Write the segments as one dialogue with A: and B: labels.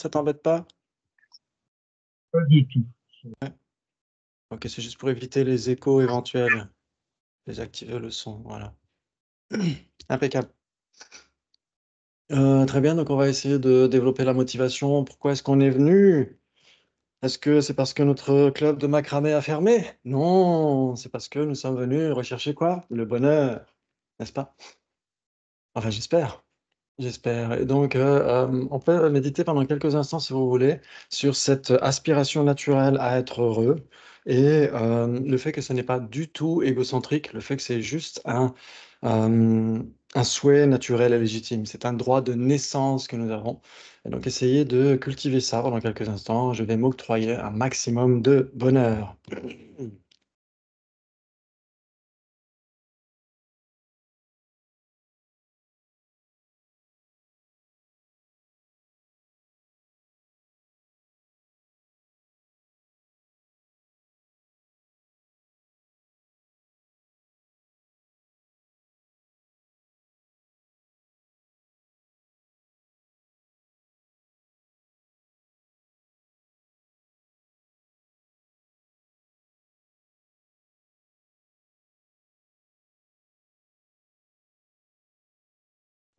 A: Ça t'embête pas?
B: Pas du tout.
A: Ouais. Ok, c'est juste pour éviter les échos éventuels. Désactiver le son, voilà. Impeccable. Très bien, donc on va essayer de développer la motivation. Pourquoi est-ce qu'on est venu? Est-ce que c'est parce que notre club de macramé a fermé? Non, c'est parce que nous sommes venus rechercher quoi? Le bonheur, n'est-ce pas? Enfin, j'espère. J'espère. Et donc, on peut méditer pendant quelques instants, si vous voulez, sur cette aspiration naturelle à être heureux et le fait que ce n'est pas du tout égocentrique, le fait que c'est juste un souhait naturel et légitime. C'est un droit de naissance que nous avons. Et donc, essayez de cultiver ça pendant quelques instants. Je vais m'octroyer un maximum de bonheur.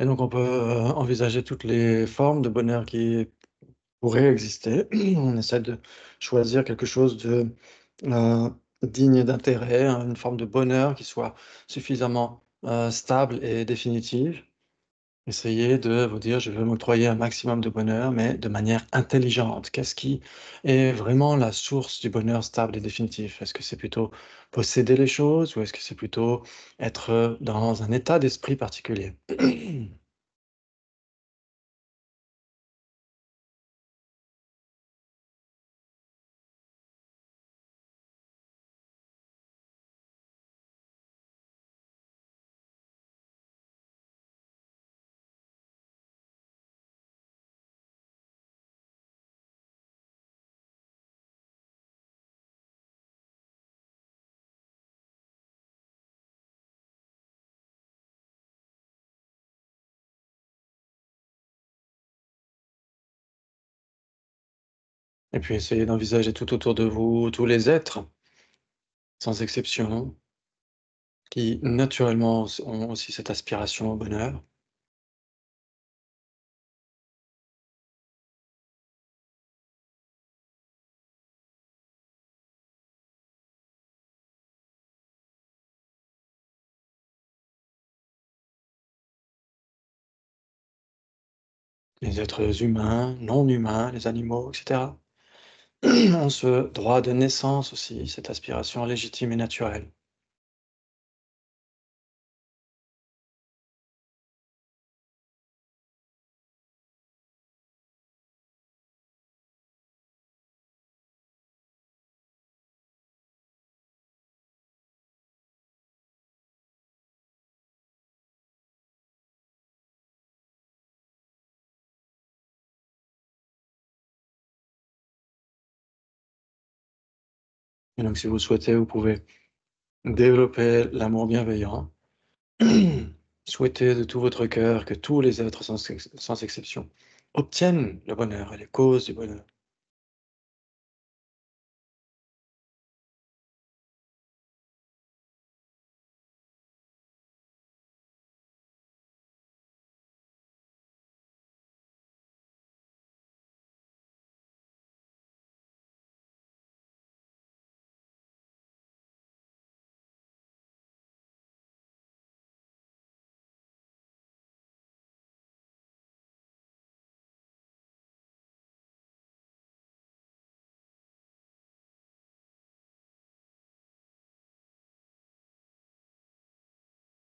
A: Et donc, on peut envisager toutes les formes de bonheur qui pourrait exister. On essaie de choisir quelque chose de euh, digne d'intérêt, hein, une forme de bonheur qui soit suffisamment stable et définitive. Essayez de vous dire, je veux m'octroyer un maximum de bonheur, mais de manière intelligente. Qu'est-ce qui est vraiment la source du bonheur stable et définitif? Est-ce que c'est plutôt posséder les choses ou est-ce que c'est plutôt être dans un état d'esprit particulier? Et puis essayez d'envisager tout autour de vous, tous les êtres, sans exception, qui naturellement ont aussi cette aspiration au bonheur. Les êtres humains, non humains, les animaux, et cetera, ont ce droit de naissance aussi, cette aspiration légitime et naturelle. Et donc si vous souhaitez, vous pouvez développer l'amour bienveillant. Souhaitez de tout votre cœur que tous les êtres, sans exception, obtiennent le bonheur et les causes du bonheur.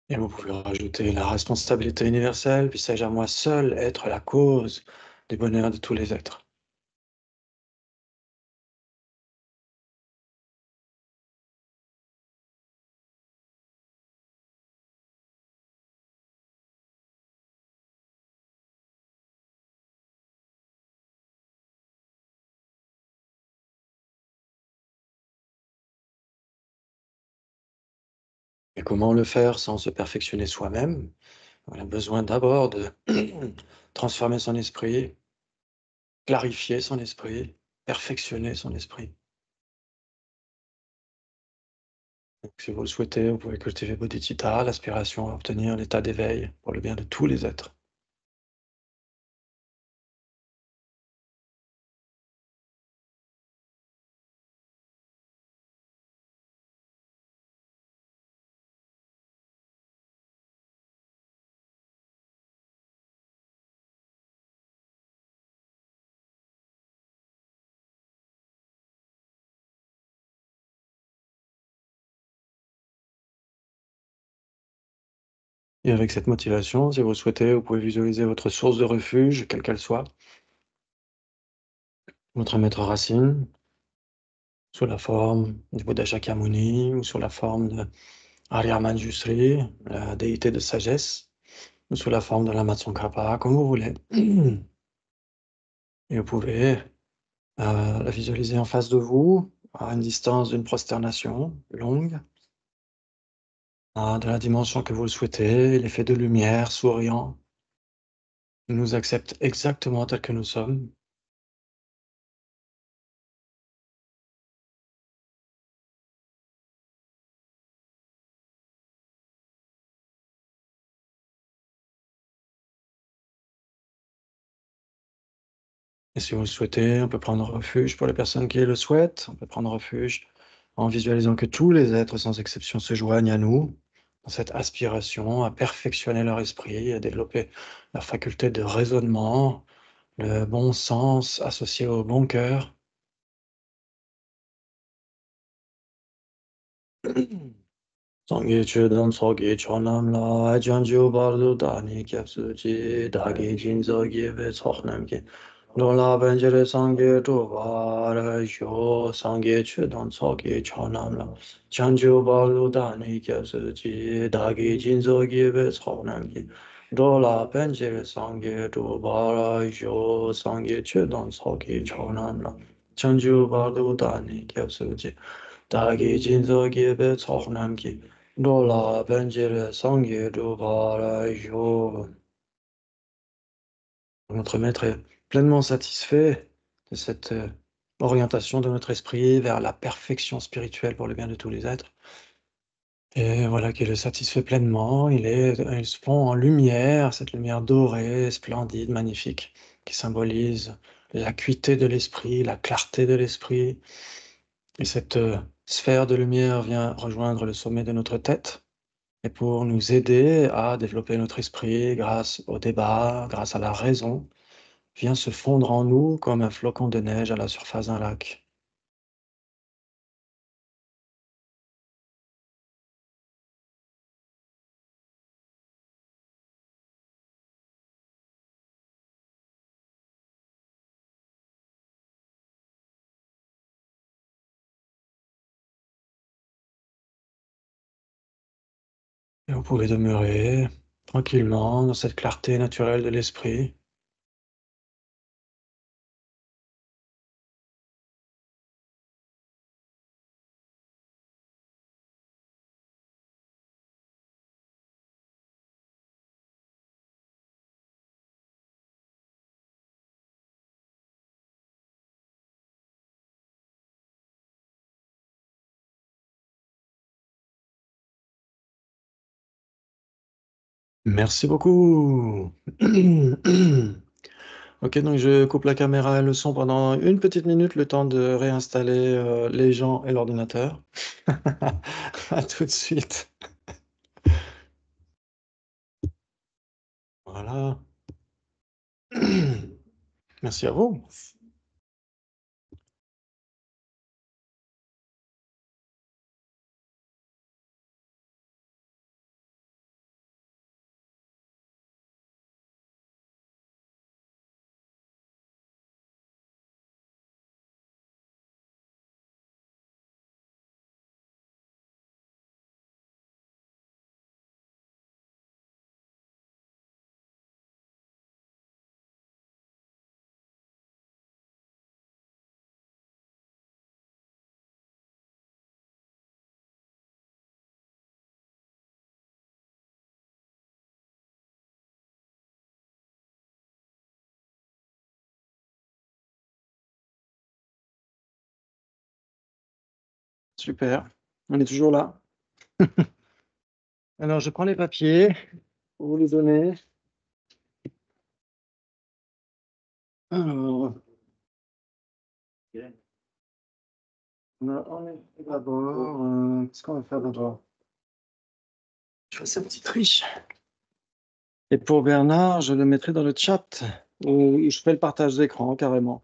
A: Et vous pouvez rajouter la responsabilité universelle, puis sais-je à moi seul être la cause du bonheur de tous les êtres. Et comment le faire sans se perfectionner soi-même? On a besoin d'abord de transformer son esprit, clarifier son esprit, perfectionner son esprit. Donc, si vous le souhaitez, vous pouvez cultiver bodhicitta, l'aspiration à obtenir l'état d'éveil pour le bien de tous les êtres. Et avec cette motivation, si vous le souhaitez, vous pouvez visualiser votre source de refuge, quelle qu'elle soit, votre maître racine, sous la forme du Bouddha Shakyamuni ou sous la forme de Arya Manjushri, la déité de sagesse, ou sous la forme de la Tsongkhapa, comme vous voulez. Et vous pouvez la visualiser en face de vous, à une distance d'une prosternation longue, de la dimension que vous le souhaitez, l'effet de lumière, souriant. Il nous accepte exactement tel que nous sommes. Et si vous le souhaitez, on peut prendre refuge pour les personnes qui le souhaitent. On peut prendre refuge en visualisant que tous les êtres, sans exception, se joignent à nous, dans cette aspiration à perfectionner leur esprit, à développer leur faculté de raisonnement, le bon sens associé au bon cœur. Sangye chudan soge chonam la janju bardu dani kyapsu chi dagi jinzo gyebe tsoknam ki dola benjere sangye tu bara yo sangye chudan soge chonam la janju bardu dani kyapsu chi dagi jinzo gyebe tsoknam ki dola benjere sangye tu bara yo sangye chudan soge chonam la janju bardu dani kyapsu chi dagi jinzo gyebe tsoknam ki Lola Benjere Sangye Dubara Yo. Notre maître est pleinement satisfait de cette orientation de notre esprit vers la perfection spirituelle pour le bien de tous les êtres. Et voilà qu'il est satisfait pleinement. Il se fond en lumière, cette lumière dorée, splendide, magnifique, qui symbolise l'acuité de l'esprit, la clarté de l'esprit. Et cette sphère de lumière vient rejoindre le sommet de notre tête. Et pour nous aider à développer notre esprit grâce au débat, grâce à la raison, vient se fondre en nous comme un flocon de neige à la surface d'un lac. Et vous pouvez demeurer tranquillement dans cette clarté naturelle de l'esprit. Merci beaucoup. Ok, donc je coupe la caméra et le son pendant une petite minute, le temps de réinstaller les gens et l'ordinateur. À tout de suite. Voilà. Merci à vous. Super. On est toujours là. Alors, je prends les papiers pour vous les donner. Alors, on est d'abord. Qu'est-ce qu'on va faire d'abord? Je fais cette petite triche. Et pour Bernard, je le mettrai dans le chat ou je fais le partage d'écran carrément.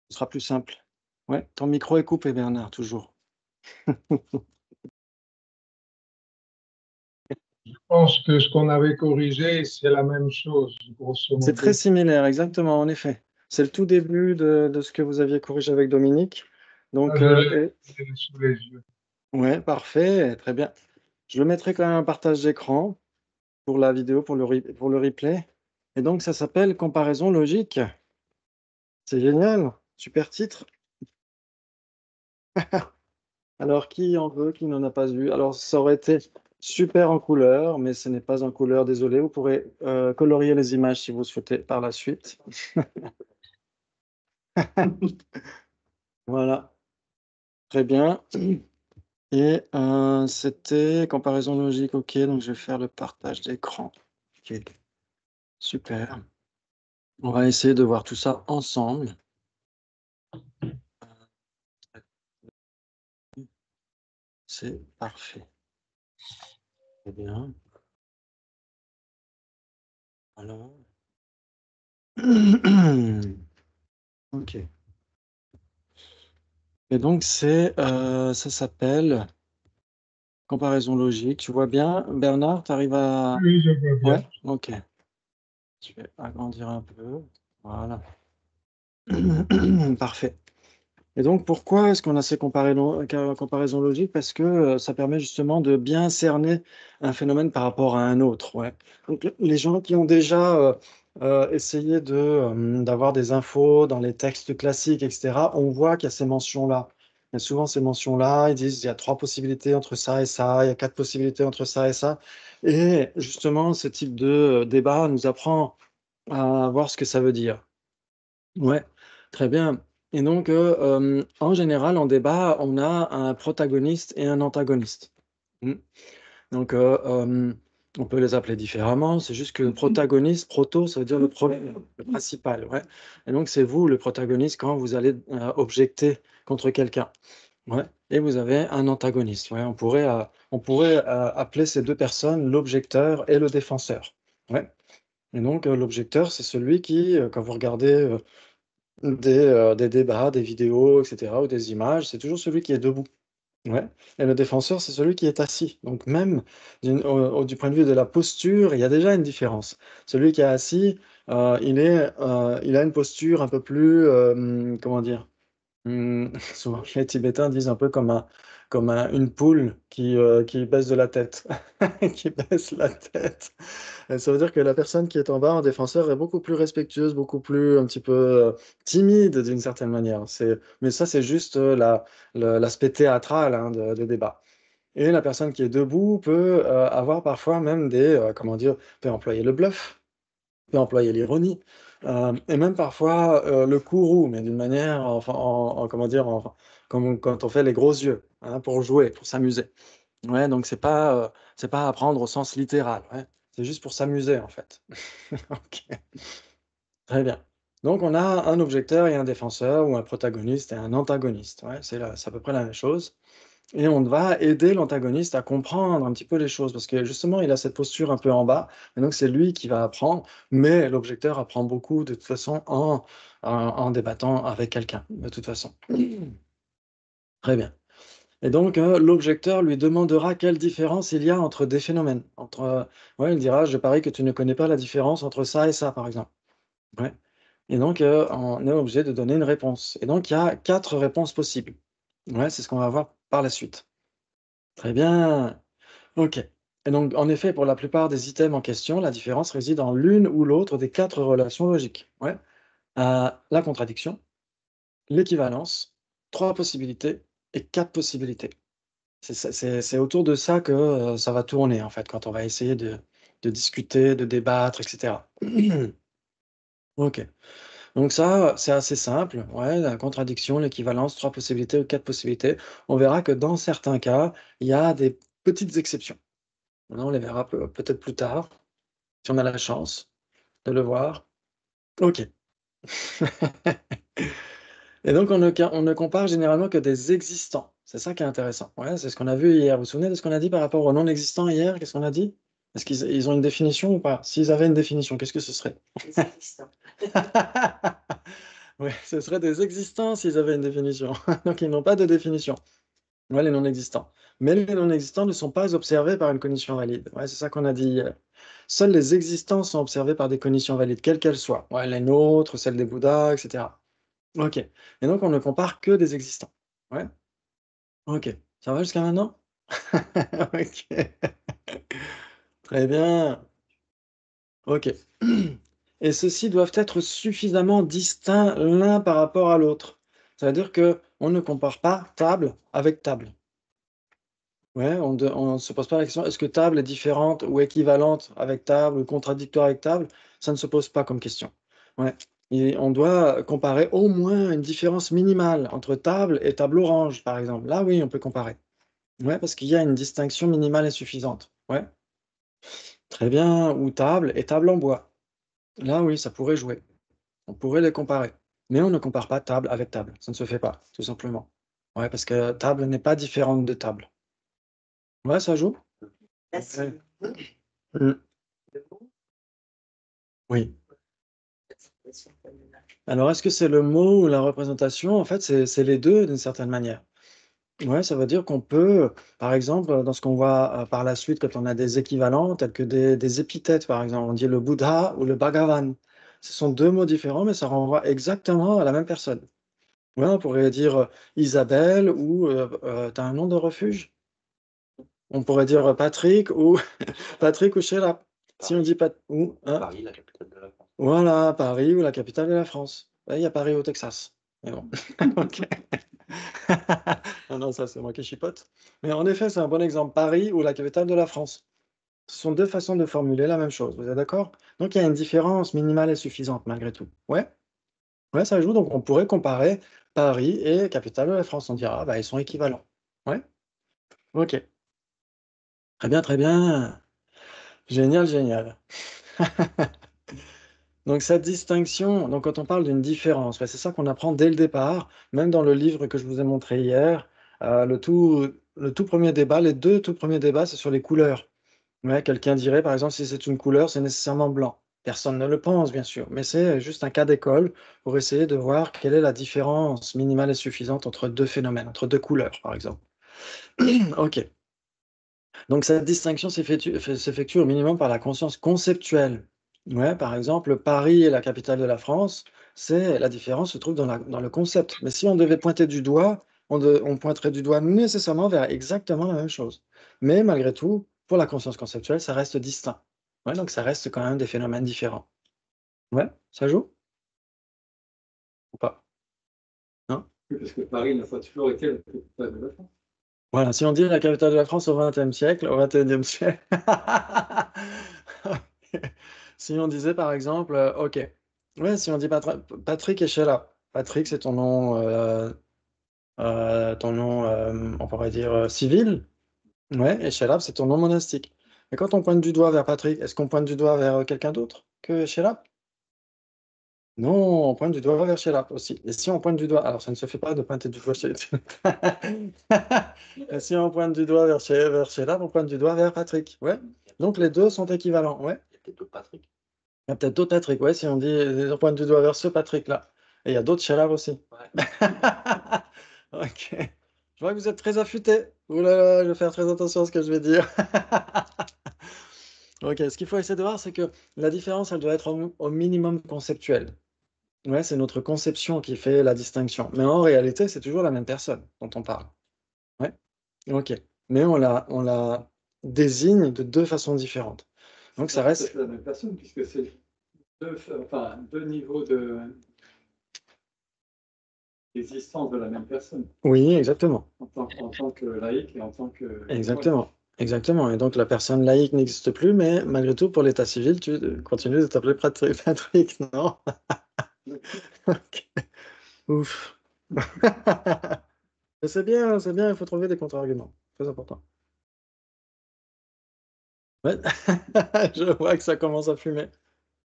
A: Ce sera plus simple. Ouais, ton micro est coupé, Bernard, toujours.
B: Je pense que ce qu'on avait corrigé, c'est la même chose, grosso
A: C'est très
B: modo.
A: similaire, exactement, en effet. C'est le tout début de ce que vous aviez corrigé avec Dominique.
B: Là,
A: Donc,
B: je l'ai sous les yeux.
A: ouais, parfait, très bien. Je le mettrai quand même un partage d'écran pour la vidéo, pour le replay. Et donc, ça s'appelle comparaison logique. C'est génial, super titre. Alors, qui en veut, qui n'en a pas vu? Alors, ça aurait été super en couleur, mais ce n'est pas en couleur, désolé. Vous pourrez colorier les images si vous souhaitez par la suite. Voilà, très bien. Et c'était comparaison logique, ok, donc je vais faire le partage d'écran. Ok, super. On va essayer de voir tout ça ensemble. C'est parfait. Très bien. Alors. Ok. Et donc, ça s'appelle comparaison logique. Tu vois bien, Bernard, tu arrives à...
B: Oui, je vois bien.
A: Ouais, ok. Je vais agrandir un peu. Voilà. Parfait. Et donc, pourquoi est-ce qu'on a ces comparaisons logiques? Parce que ça permet justement de bien cerner un phénomène par rapport à un autre. Ouais. Donc, les gens qui ont déjà essayé d'avoir des infos dans les textes classiques, etc., on voit qu'il y a ces mentions-là. Il y a souvent ces mentions-là, ils disent il y a 3 possibilités entre ça et ça, il y a 4 possibilités entre ça et ça. Et justement, ce type de débat nous apprend à voir ce que ça veut dire. Ouais, très bien. Et donc, en général, en débat, on a un protagoniste et un antagoniste. Mm. Donc, on peut les appeler différemment. C'est juste que protagoniste, proto, ça veut dire le premier, le principal. Ouais. Et donc, c'est vous le protagoniste quand vous allez objecter contre quelqu'un. Ouais. Et vous avez un antagoniste. Ouais. On pourrait appeler ces deux personnes l'objecteur et le défenseur. Ouais. Et donc, l'objecteur, c'est celui qui, quand vous regardez des débats, des vidéos, etc., ou des images, c'est toujours celui qui est debout. Ouais. Et le défenseur, c'est celui qui est assis. Donc même du point de vue de la posture, il y a déjà une différence. Celui qui est assis, il a une posture un peu plus, comment dire, souvent les Tibétains disent un peu une poule qui baisse de la tête, qui baisse la tête. Ça veut dire que la personne qui est en bas, en défenseur, est beaucoup plus respectueuse, beaucoup plus un petit peu timide d'une certaine manière. Mais ça, c'est juste l'aspect théâtral hein, des débats. Et la personne qui est debout peut avoir parfois même comment dire, peut employer le bluff, peut employer l'ironie, et même parfois le courroux, mais d'une manière, enfin, comment dire, comme quand on fait les gros yeux, hein, pour jouer, pour s'amuser. Ouais, donc c'est pas à prendre au sens littéral, ouais. C'est juste pour s'amuser, en fait. Ok, très bien. Donc on a un objecteur et un défenseur, ou un protagoniste et un antagoniste. Ouais, c'est à peu près la même chose. Et on va aider l'antagoniste à comprendre un petit peu les choses, parce que justement, il a cette posture un peu en bas, et donc c'est lui qui va apprendre, mais l'objecteur apprend beaucoup de toute façon en débattant avec quelqu'un, de toute façon. Très bien. Et donc, l'objecteur lui demandera quelle différence il y a entre des phénomènes. Ouais, il dira, je parie que tu ne connais pas la différence entre ça et ça, par exemple. Ouais. Et donc, on est obligé de donner une réponse. Et donc, il y a 4 réponses possibles. Ouais, c'est ce qu'on va voir par la suite. Très bien. OK. Et donc, en effet, pour la plupart des items en question, la différence réside dans l'une ou l'autre des 4 relations logiques. Ouais. La contradiction, l'équivalence, 3 possibilités et 4 possibilités. C'est autour de ça que ça va tourner, en fait, quand on va essayer de discuter, de débattre, etc. OK. Donc ça, c'est assez simple. Ouais, la contradiction, l'équivalence, 3 possibilités ou 4 possibilités. On verra que dans certains cas, il y a des petites exceptions. On les verra peut-être plus tard, si on a la chance de le voir. OK. Et donc on ne compare généralement que des existants. C'est ça qui est intéressant. Ouais, c'est ce qu'on a vu hier. Vous vous souvenez de ce qu'on a dit par rapport aux non existants hier? Qu'est-ce qu'on a dit? Est-ce qu'ils ont une définition ou pas? S'ils avaient une définition, qu'est-ce que ce serait?
C: Les existants.
A: Ouais, ce serait des existants s'ils avaient une définition. Donc ils n'ont pas de définition. Ouais, les non existants. Mais les non existants ne sont pas observés par une cognition valide. Ouais, c'est ça qu'on a dit hier. Seuls les existants sont observés par des cognitions valides, quelles qu'elles soient. Ouais, les nôtres, celles des Bouddhas, etc. OK. Et donc on ne compare que des existants. Ouais? OK. Ça va jusqu'à maintenant? OK. Très bien. OK. Et ceux-ci doivent être suffisamment distincts l'un par rapport à l'autre. Ça veut dire qu'on ne compare pas table avec table. Ouais, on ne se pose pas la question: «Est-ce que table est différente ou équivalente avec table ou contradictoire avec table?» Ça ne se pose pas comme question. Ouais, et on doit comparer au moins une différence minimale entre table et table orange, par exemple. Là, oui, on peut comparer. Ouais, parce qu'il y a une distinction minimale et suffisante. Ouais, très bien. Ou table et table en bois. Là, oui, ça pourrait jouer. On pourrait les comparer. Mais on ne compare pas table avec table. Ça ne se fait pas, tout simplement. Ouais, parce que table n'est pas différente de table. Ouais, ça joue?
C: Là, c'est
A: Mmh.
C: le mot,
A: Oui.
C: la situation familiale.
A: Alors, est-ce que c'est le mot ou la représentation? En fait, c'est les 2 d'une certaine manière. Ouais, ça veut dire qu'on peut, par exemple, dans ce qu'on voit, par la suite quand on a des équivalents tels que des épithètes, par exemple, on dit le Bouddha ou le Bhagavan. Ce sont 2 mots différents, mais ça renvoie exactement à la même personne. Ouais, on pourrait dire, Isabelle ou, tu as un nom de refuge? On pourrait dire, Patrick ou Patrick ou Sheila. Si on dit Pat ou hein?
D: Paris, la capitale de la France.
A: Voilà, Paris ou la capitale de la France. Ouais, il y a Paris au Texas. Mais bon, OK. Non, non, ça, c'est moi qui chipote. Mais en effet, c'est un bon exemple. Paris ou la capitale de la France. Ce sont 2 façons de formuler la même chose, vous êtes d'accord? Donc il y a une différence minimale et suffisante malgré tout. Ouais? Ouais, ça joue, donc on pourrait comparer Paris et capitale de la France. On dira: «Ah bah, ils sont équivalents». Ouais? OK. Très bien, très bien. Génial, génial. Donc cette distinction, donc quand on parle d'une différence, ouais, c'est ça qu'on apprend dès le départ, même dans le livre que je vous ai montré hier, le tout premier débat, les 2 tout premiers débats, c'est sur les couleurs. Ouais, quelqu'un dirait, par exemple, si c'est une couleur, c'est nécessairement blanc. Personne ne le pense, bien sûr, mais c'est juste un cas d'école pour essayer de voir quelle est la différence minimale et suffisante entre 2 phénomènes, entre 2 couleurs, par exemple. OK. Donc cette distinction s'effectue au minimum par la conscience conceptuelle. Ouais, par exemple, Paris est la capitale de la France, c'est la différence se trouve dans le concept. Mais si on devait pointer du doigt, on pointerait du doigt nécessairement vers exactement la même chose. Mais malgré tout, pour la conscience conceptuelle, ça reste distinct. Ouais, donc ça reste quand même des phénomènes différents. Ouais, ça joue? Ou pas? Non?
D: Oui, parce que Paris n'a pas toujours été la capitale de la France.
A: Voilà, si on dit la capitale de la France au XXe siècle, au XXIe siècle. Si on disait par exemple, OK. Ouais, si on dit Patrick Echelah. Patrick, c'est ton nom, on pourrait dire, civil. Ouais, Echelah, c'est ton nom monastique. Mais quand on pointe du doigt vers Patrick, est-ce qu'on pointe du doigt vers, quelqu'un d'autre que Echelah? Non, on pointe du doigt vers Sheila aussi. Et si on pointe du doigt, alors ça ne se fait pas de pointer du doigt chez Et si on pointe du doigt vers Sheila, on pointe du doigt vers Patrick. Ouais. Donc les 2 sont équivalents. Ouais.
D: Il y a peut-être d'autres Patrick.
A: Il y a peut-être d'autres Patrick. Ouais, si on dit on pointe du doigt vers ce Patrick-là. Et il y a d'autres Sheila aussi.
D: Ouais.
A: OK. Je vois que vous êtes très affûtés. Ouh là là, je vais faire très attention à ce que je vais dire. OK, ce qu'il faut essayer de voir, c'est que la différence, elle doit être au minimum conceptuelle. Ouais, c'est notre conception qui fait la distinction. Mais en réalité, c'est toujours la même personne dont on parle. Ouais, OK. Mais on la désigne de 2 façons différentes. Donc ça reste
D: C'est la même personne, puisque c'est deux niveaux d'existence de la même personne,
A: oui, exactement.
D: en tant que laïque et en tant que...
A: Exactement. Exactement. Et donc la personne laïque n'existe plus, mais malgré tout, pour l'état civil, tu continues de t'appeler Patrick, non? Ok. Ouf. Mais c'est bien, il faut trouver des contre-arguments. Très important. Ouais. Je vois que ça commence à fumer.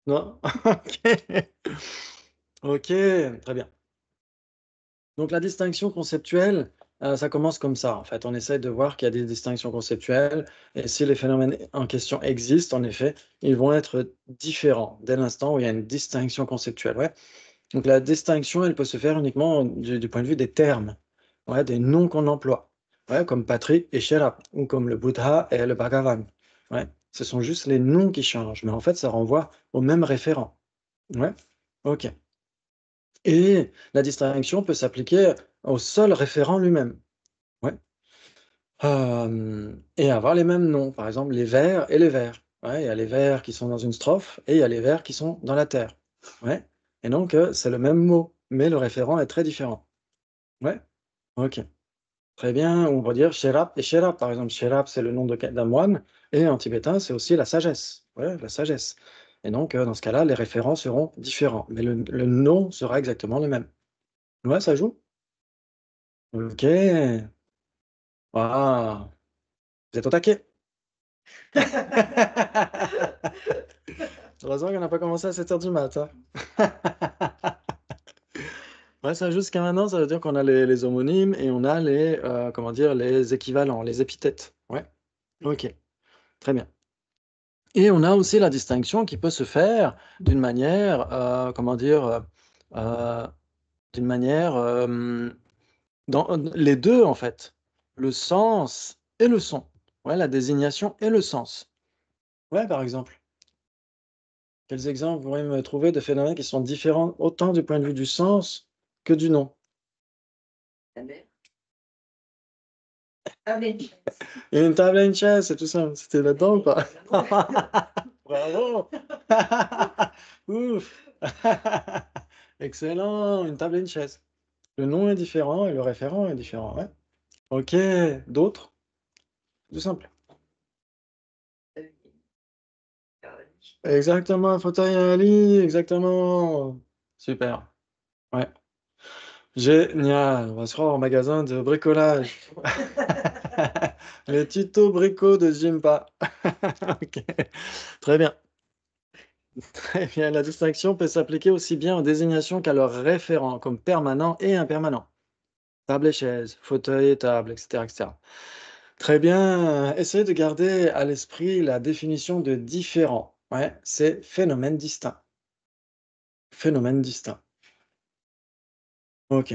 A: Non? Ok. Ok, très bien. Donc la distinction conceptuelle, ça commence comme ça, en fait. On essaie de voir qu'il y a des distinctions conceptuelles et si les phénomènes en question existent, en effet, ils vont être différents dès l'instant où il y a une distinction conceptuelle, ouais. Donc la distinction, elle peut se faire uniquement du point de vue des termes, ouais, des noms qu'on emploie, ouais, comme Patrick et Sherap, ou comme le Bouddha et le Bhagavan. Ouais. Ce sont juste les noms qui changent, mais en fait, ça renvoie au même référent. Ouais. Ok. Et la distinction peut s'appliquer au seul référent lui-même. Ouais. Et avoir les mêmes noms, par exemple les vers et les vers. Ouais, il y a les vers qui sont dans une strophe et il y a les vers qui sont dans la terre. Ouais. Et donc, c'est le même mot, mais le référent est très différent. Ouais. Ok. Très bien. On va dire Sherap et Sherap. Par exemple, Sherap, c'est le nom d'un moine, et en tibétain, c'est aussi la sagesse. Ouais, la sagesse. Et donc, dans ce cas-là, les référents seront différents, mais le nom sera exactement le même. Ouais, ça joue? Ok. Waouh. Vous êtes au taquet. Heureusement qu'on n'a pas commencé à 7 h du mat, hein. Ouais, ça joue jusqu'à maintenant, ça veut dire qu'on a les homonymes et on a les, comment dire, les équivalents, les épithètes. Ouais. Ok. Très bien. Et on a aussi la distinction qui peut se faire d'une manière, comment dire, euh, d'une manière, dans les deux en fait, le sens et le son. Ouais, la désignation et le sens. Ouais, par exemple. Quels exemples vous pourriez me trouver de phénomènes qui sont différents autant du point de vue du sens que du nom?
C: La mer. Ah, mais
A: Une table et une chaise, c'est tout simple. C'était là-dedans ou pas? Bravo! Ouf! Excellent, une table et une chaise. Le nom est différent et le référent est différent, ouais. Ok, d'autres? Tout simple. Exactement, un fauteuil et un lit, exactement. Super. Ouais. Génial. On va se rendre au magasin de bricolage. Les tutos brico de Jimpa. Ok. Très bien. Très bien. La distinction peut s'appliquer aussi bien aux désignations qu'à leurs référents, comme permanent et impermanent. Table et chaise, fauteuil et table, etc., etc. Très bien. Essayez de garder à l'esprit la définition de différent. Ouais, c'est phénomène distinct. Phénomène distinct. Ok.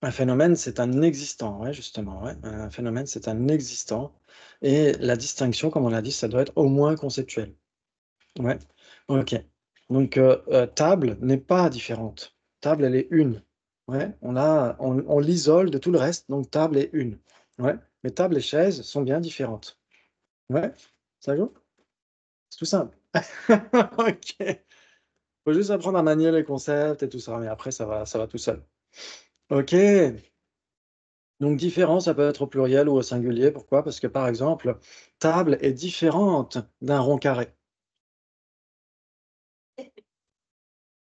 A: Un phénomène, c'est un existant, ouais, justement, ouais. Un phénomène, c'est un existant. Et la distinction, comme on l'a dit, ça doit être au moins conceptuel. Ouais. Ok. Donc, table n'est pas différente. Table, elle est une. Ouais. On l'isole de tout le reste, donc table est une. Ouais. Mais table et chaise sont bien différentes. Ouais. Ça joue? C'est tout simple. Ok. Faut juste apprendre à manier les concepts et tout ça, mais après, ça va tout seul. Ok. Donc différent, ça peut être au pluriel ou au singulier. Pourquoi? Parce que, par exemple, table est différente d'un rond carré.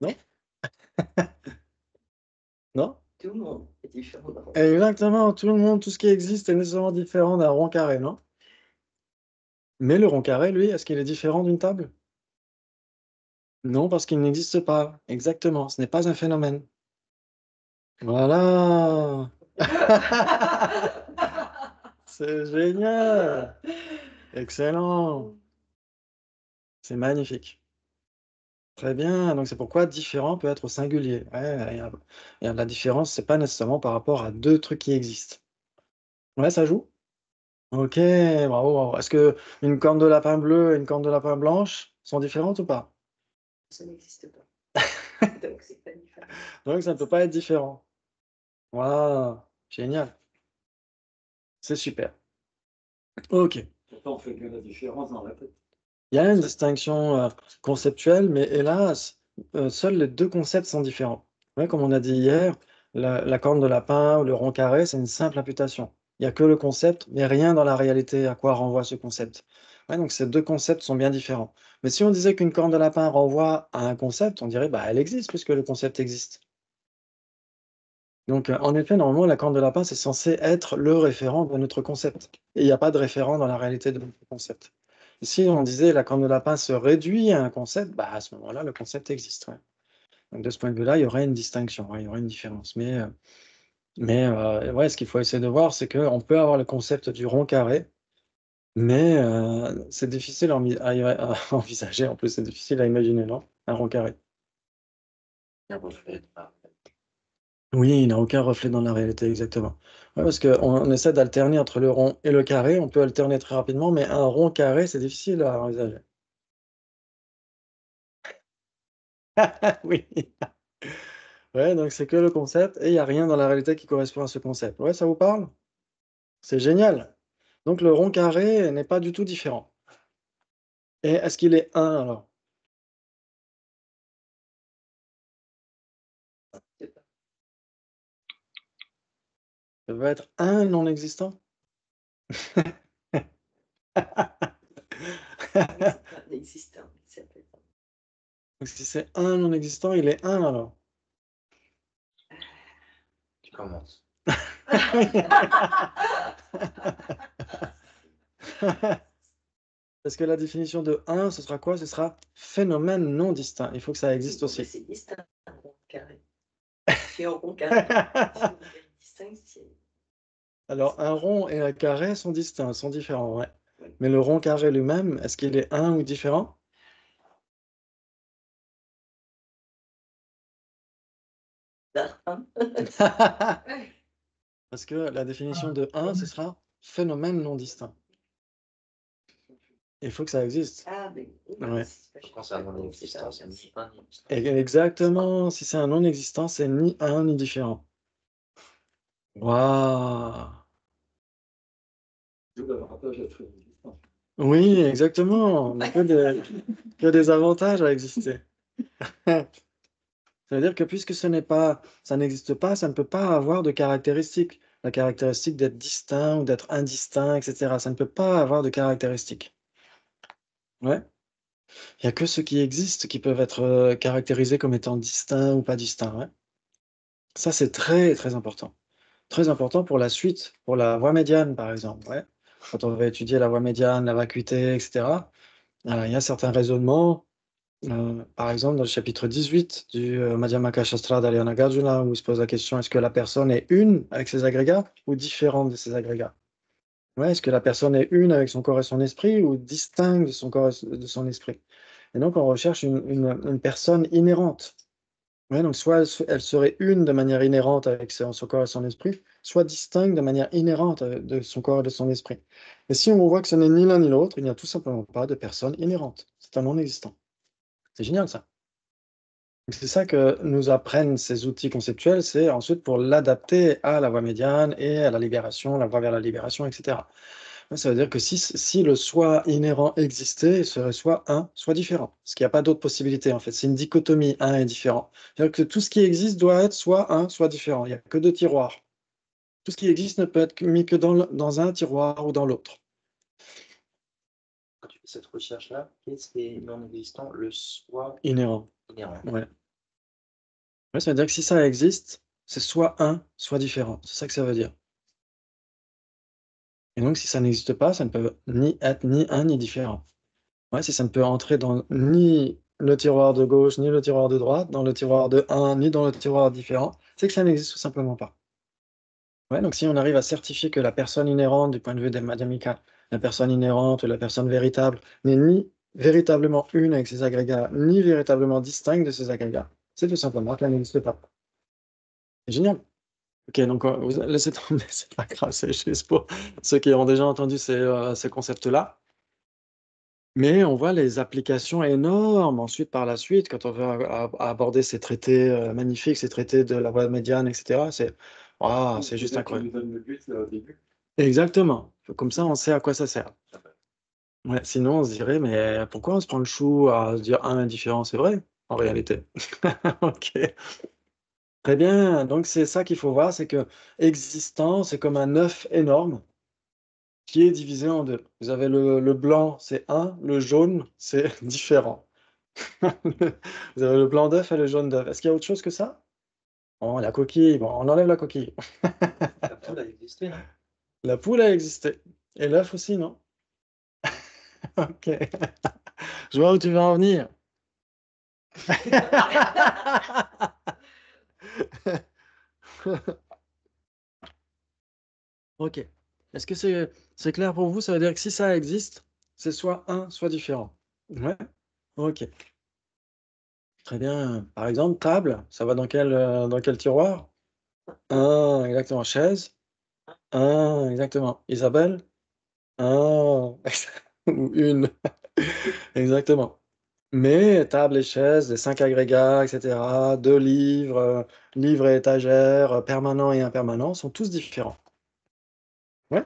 A: Non? Non?
C: tout le monde est différent.
A: Exactement, tout le monde, tout ce qui existe est nécessairement différent d'un rond carré, non? Mais le rond carré, lui, est-ce qu'il est différent d'une table? Non, parce qu'il n'existe pas. Exactement, ce n'est pas un phénomène. Voilà. C'est génial. Excellent. C'est magnifique. Très bien, donc c'est pourquoi différent peut être au singulier. Ouais, la différence, c'est pas nécessairement par rapport à 2 trucs qui existent. Ouais, ça joue? OK, bravo, bravo. Est-ce que une corne de lapin bleu et une corne de lapin blanche sont différentes ou pas?
C: Ça n'existe pas. Donc, c'est pas différent.
A: Donc ça ne peut pas être différent. Waouh, génial, c'est super. OK.
D: Pourtant, on fait que la différence dans la tête.
A: Il y a une distinction, conceptuelle, mais hélas, seuls les 2 concepts sont différents. Ouais, comme on a dit hier, la corne de lapin ou le rond carré, c'est une simple imputation. Il y a que le concept, mais rien dans la réalité à quoi renvoie ce concept. Ouais, donc ces deux concepts sont bien différents. Mais si on disait qu'une corne de lapin renvoie à un concept, on dirait bah elle existe puisque le concept existe. Donc en effet, normalement, la corne de lapin, c'est censé être le référent de notre concept. Et il n'y a pas de référent dans la réalité de notre concept. Si on disait la corne de lapin se réduit à un concept, bah à ce moment-là, le concept existe. Ouais. Donc de ce point de vue-là, il y aurait une distinction, ouais, il y aurait une différence. Mais ouais, ce qu'il faut essayer de voir, c'est qu'on peut avoir le concept du rond carré, mais c'est difficile à envisager. En plus, c'est difficile à imaginer, non? Un rond carré. Oui, il n'a aucun reflet dans la réalité, exactement. Ouais, parce qu'on essaie d'alterner entre le rond et le carré. On peut alterner très rapidement, mais un rond carré, c'est difficile à envisager. Oui. Ouais, donc c'est que le concept et il n'y a rien dans la réalité qui correspond à ce concept. Ouais, ça vous parle? C'est génial. Donc le rond carré n'est pas du tout différent. Et est-ce qu'il est un alors?
C: C'est pas
A: Ça va être un non existant?
C: inexistant, il s'appelle.
A: Donc si c'est un non existant, il est un alors?
E: Tu commences.
A: Parce que la définition de un, ce sera quoi? Ce sera phénomène non distinct. Il faut que ça existe aussi.
C: C'est distinct, un rond carré. C'est un rond carré. Si on est distinct, c'est.
A: Alors un rond et un carré sont distincts, sont différents, ouais.
C: Oui.
A: Mais le rond carré lui-même, est-ce qu'il est un ou différent?
C: Un.
A: Parce que la définition de 1, ce sera phénomène non distinct. Il faut que ça existe.
C: Ah, mais oui,
A: Ouais.
C: c'est pas
E: Concernant
C: c'est
E: l'existence,
C: pas-
E: c'est ni un ni distinct.
A: Exactement. Si c'est un non existant, c'est ni un ni différent. Waouh!
D: D'où l'avantage d'être existant.
A: Oui, exactement. On a que des avantages à exister. Ça veut dire que puisque ça n'existe pas, ça ne peut pas avoir de caractéristiques. La caractéristique d'être distinct ou d'être indistinct, etc. Ça ne peut pas avoir de caractéristiques. Ouais. Il y a que ceux qui existent qui peuvent être caractérisés comme étant distincts ou pas distincts. Ouais. Ça, c'est très, très important. Très important pour la suite, pour la voie médiane, par exemple. Ouais. Quand on va étudier la voie médiane, la vacuité, etc., il y a certains raisonnements. Par exemple, dans le chapitre 18 du Madhyamaka Shastra d'Arya Nagarjuna, où il se pose la question, est-ce que la personne est une avec ses agrégats ou différente de ses agrégats? Ouais, est-ce que la personne est une avec son corps et son esprit ou distincte de son corps et de son esprit? Et donc, on recherche une personne inhérente. Ouais, donc soit elle serait une de manière inhérente avec son corps et son esprit, soit distincte de manière inhérente de son corps et de son esprit. Et si on voit que ce n'est ni l'un ni l'autre, il n'y a tout simplement pas de personne inhérente. C'est un non-existant. C'est génial ça. C'est ça que nous apprennent ces outils conceptuels, c'est ensuite pour l'adapter à la voie médiane et à la libération, la voie vers la libération, etc. Ouais, ça veut dire que si le soi inhérent existait, il serait soit un, soit différent. Parce qu'il n'y a pas d'autre possibilité en fait. C'est une dichotomie, un et différent. C'est-à-dire que tout ce qui existe doit être soit un, soit différent. Il n'y a que deux tiroirs. Tout ce qui existe ne peut être mis que dans un tiroir ou dans l'autre.
E: Quand tu fais cette recherche-là, qu'est-ce qui est non existant? Le soi
A: Inhérent.
E: inhérent.
A: Ouais. Ouais, ça veut dire que si ça existe, c'est soit un, soit différent. C'est ça que ça veut dire. Et donc, si ça n'existe pas, ça ne peut ni être ni un ni différent. Ouais, si ça ne peut entrer dans ni le tiroir de gauche, ni le tiroir de droite, dans le tiroir de un, ni dans le tiroir différent, c'est que ça n'existe tout simplement pas. Ouais, donc si on arrive à certifier que la personne inhérente, du point de vue des Madhyamika, la personne inhérente ou la personne véritable, n'est ni véritablement une avec ses agrégats, ni véritablement distincte de ses agrégats, c'est tout simplement qu'elle n'existe pas. C'est génial. Ok, donc vous laissez tomber, c'est pas grave, c'est juste pour ceux qui ont déjà entendu ces concepts-là. Mais on voit les applications énormes ensuite par la suite, quand on va aborder ces traités magnifiques, ces traités de la voie médiane, etc. C'est waouh, c'est juste
D: Tu
A: incroyable.
D: nous donnes le but au début.
A: Exactement. Comme ça, on sait à quoi ça sert. Ouais, sinon, on se dirait, mais pourquoi on se prend le chou à se dire un indifférent? C'est vrai, en réalité. Ok. Très bien. Donc, c'est ça qu'il faut voir, c'est que existant, c'est comme un œuf énorme qui est divisé en deux. Vous avez le blanc, c'est 1, le jaune, c'est différent. Vous avez le blanc d'œuf et le jaune d'œuf. Est-ce qu'il y a autre chose que ça? Oh, la coquille. Bon, on enlève la coquille.
E: La poule a existé, non?
A: La poule a existé. Et l'œuf aussi, non? Ok. Je vois où tu veux en venir. Ok. Est-ce que c'est clair pour vous? Ça veut dire que si ça existe, c'est soit un, soit différent. Ouais. Ok. Très bien. Par exemple, table, ça va dans quel tiroir? Un, exactement. Chaise. Un, exactement. Isabelle? Un. Ou une. Exactement. Mais table et chaise, les 5 agrégats, etc., deux livres, livres et étagères, permanents et impermanents, sont tous différents. Ouais,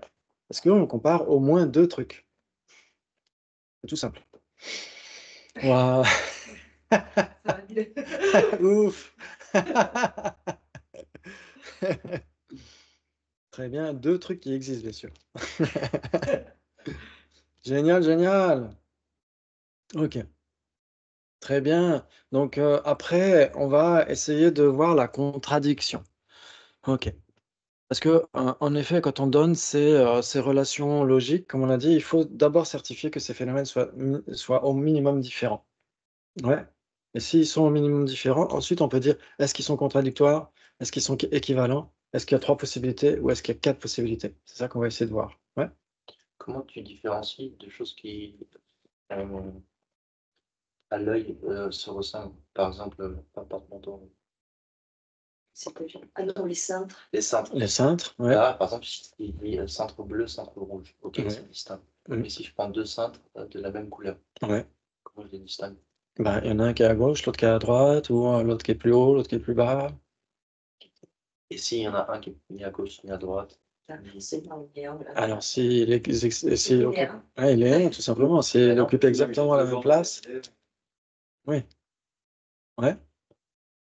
A: parce qu'on compare au moins deux trucs. C'est tout simple. Waouh.
C: Ça va bien.
A: Ouf. Très bien, deux trucs qui existent, bien sûr. Génial, génial. Ok, très bien. Donc après, on va essayer de voir la contradiction. Ok. Parce que, en effet, quand on donne ces relations logiques, comme on l'a dit, il faut d'abord certifier que ces phénomènes soient au minimum différents. Ouais. Et s'ils sont au minimum différents, ensuite on peut dire: «Est-ce qu'ils sont contradictoires? Est-ce qu'ils sont équivalents? Est-ce qu'il y a 3 possibilités ou est-ce qu'il y a 4 possibilités?» C'est ça qu'on va essayer de voir. Ouais.
E: Comment tu différencies deux choses qui, euh, à l'œil, se ressemblent? Par exemple, un porte-manteau.
C: C'est-à-dire ah non, les cintres.
E: Les cintres.
A: Les cintres, ouais.
E: Là, par exemple, il dit cintre bleu, cintre rouge. Ok,
A: Ouais.
E: c'est distinct.
A: Mmh.
E: Mais si je prends deux cintres de la même couleur,
A: Ouais.
E: comment je les distingue?
A: Bah, il y en a un qui est à gauche, l'autre qui est à droite ou l'autre qui est plus haut, l'autre qui est plus bas.
E: Et s'il y en a un qui est ni à gauche ni à droite?
C: Ah, c'est dans le néant, là.
A: Alors s'il occupe
C: linéaire.
A: ouais, il est néant tout simplement, s'il
E: non.
A: occupe exactement la même place. Oui. Ouais.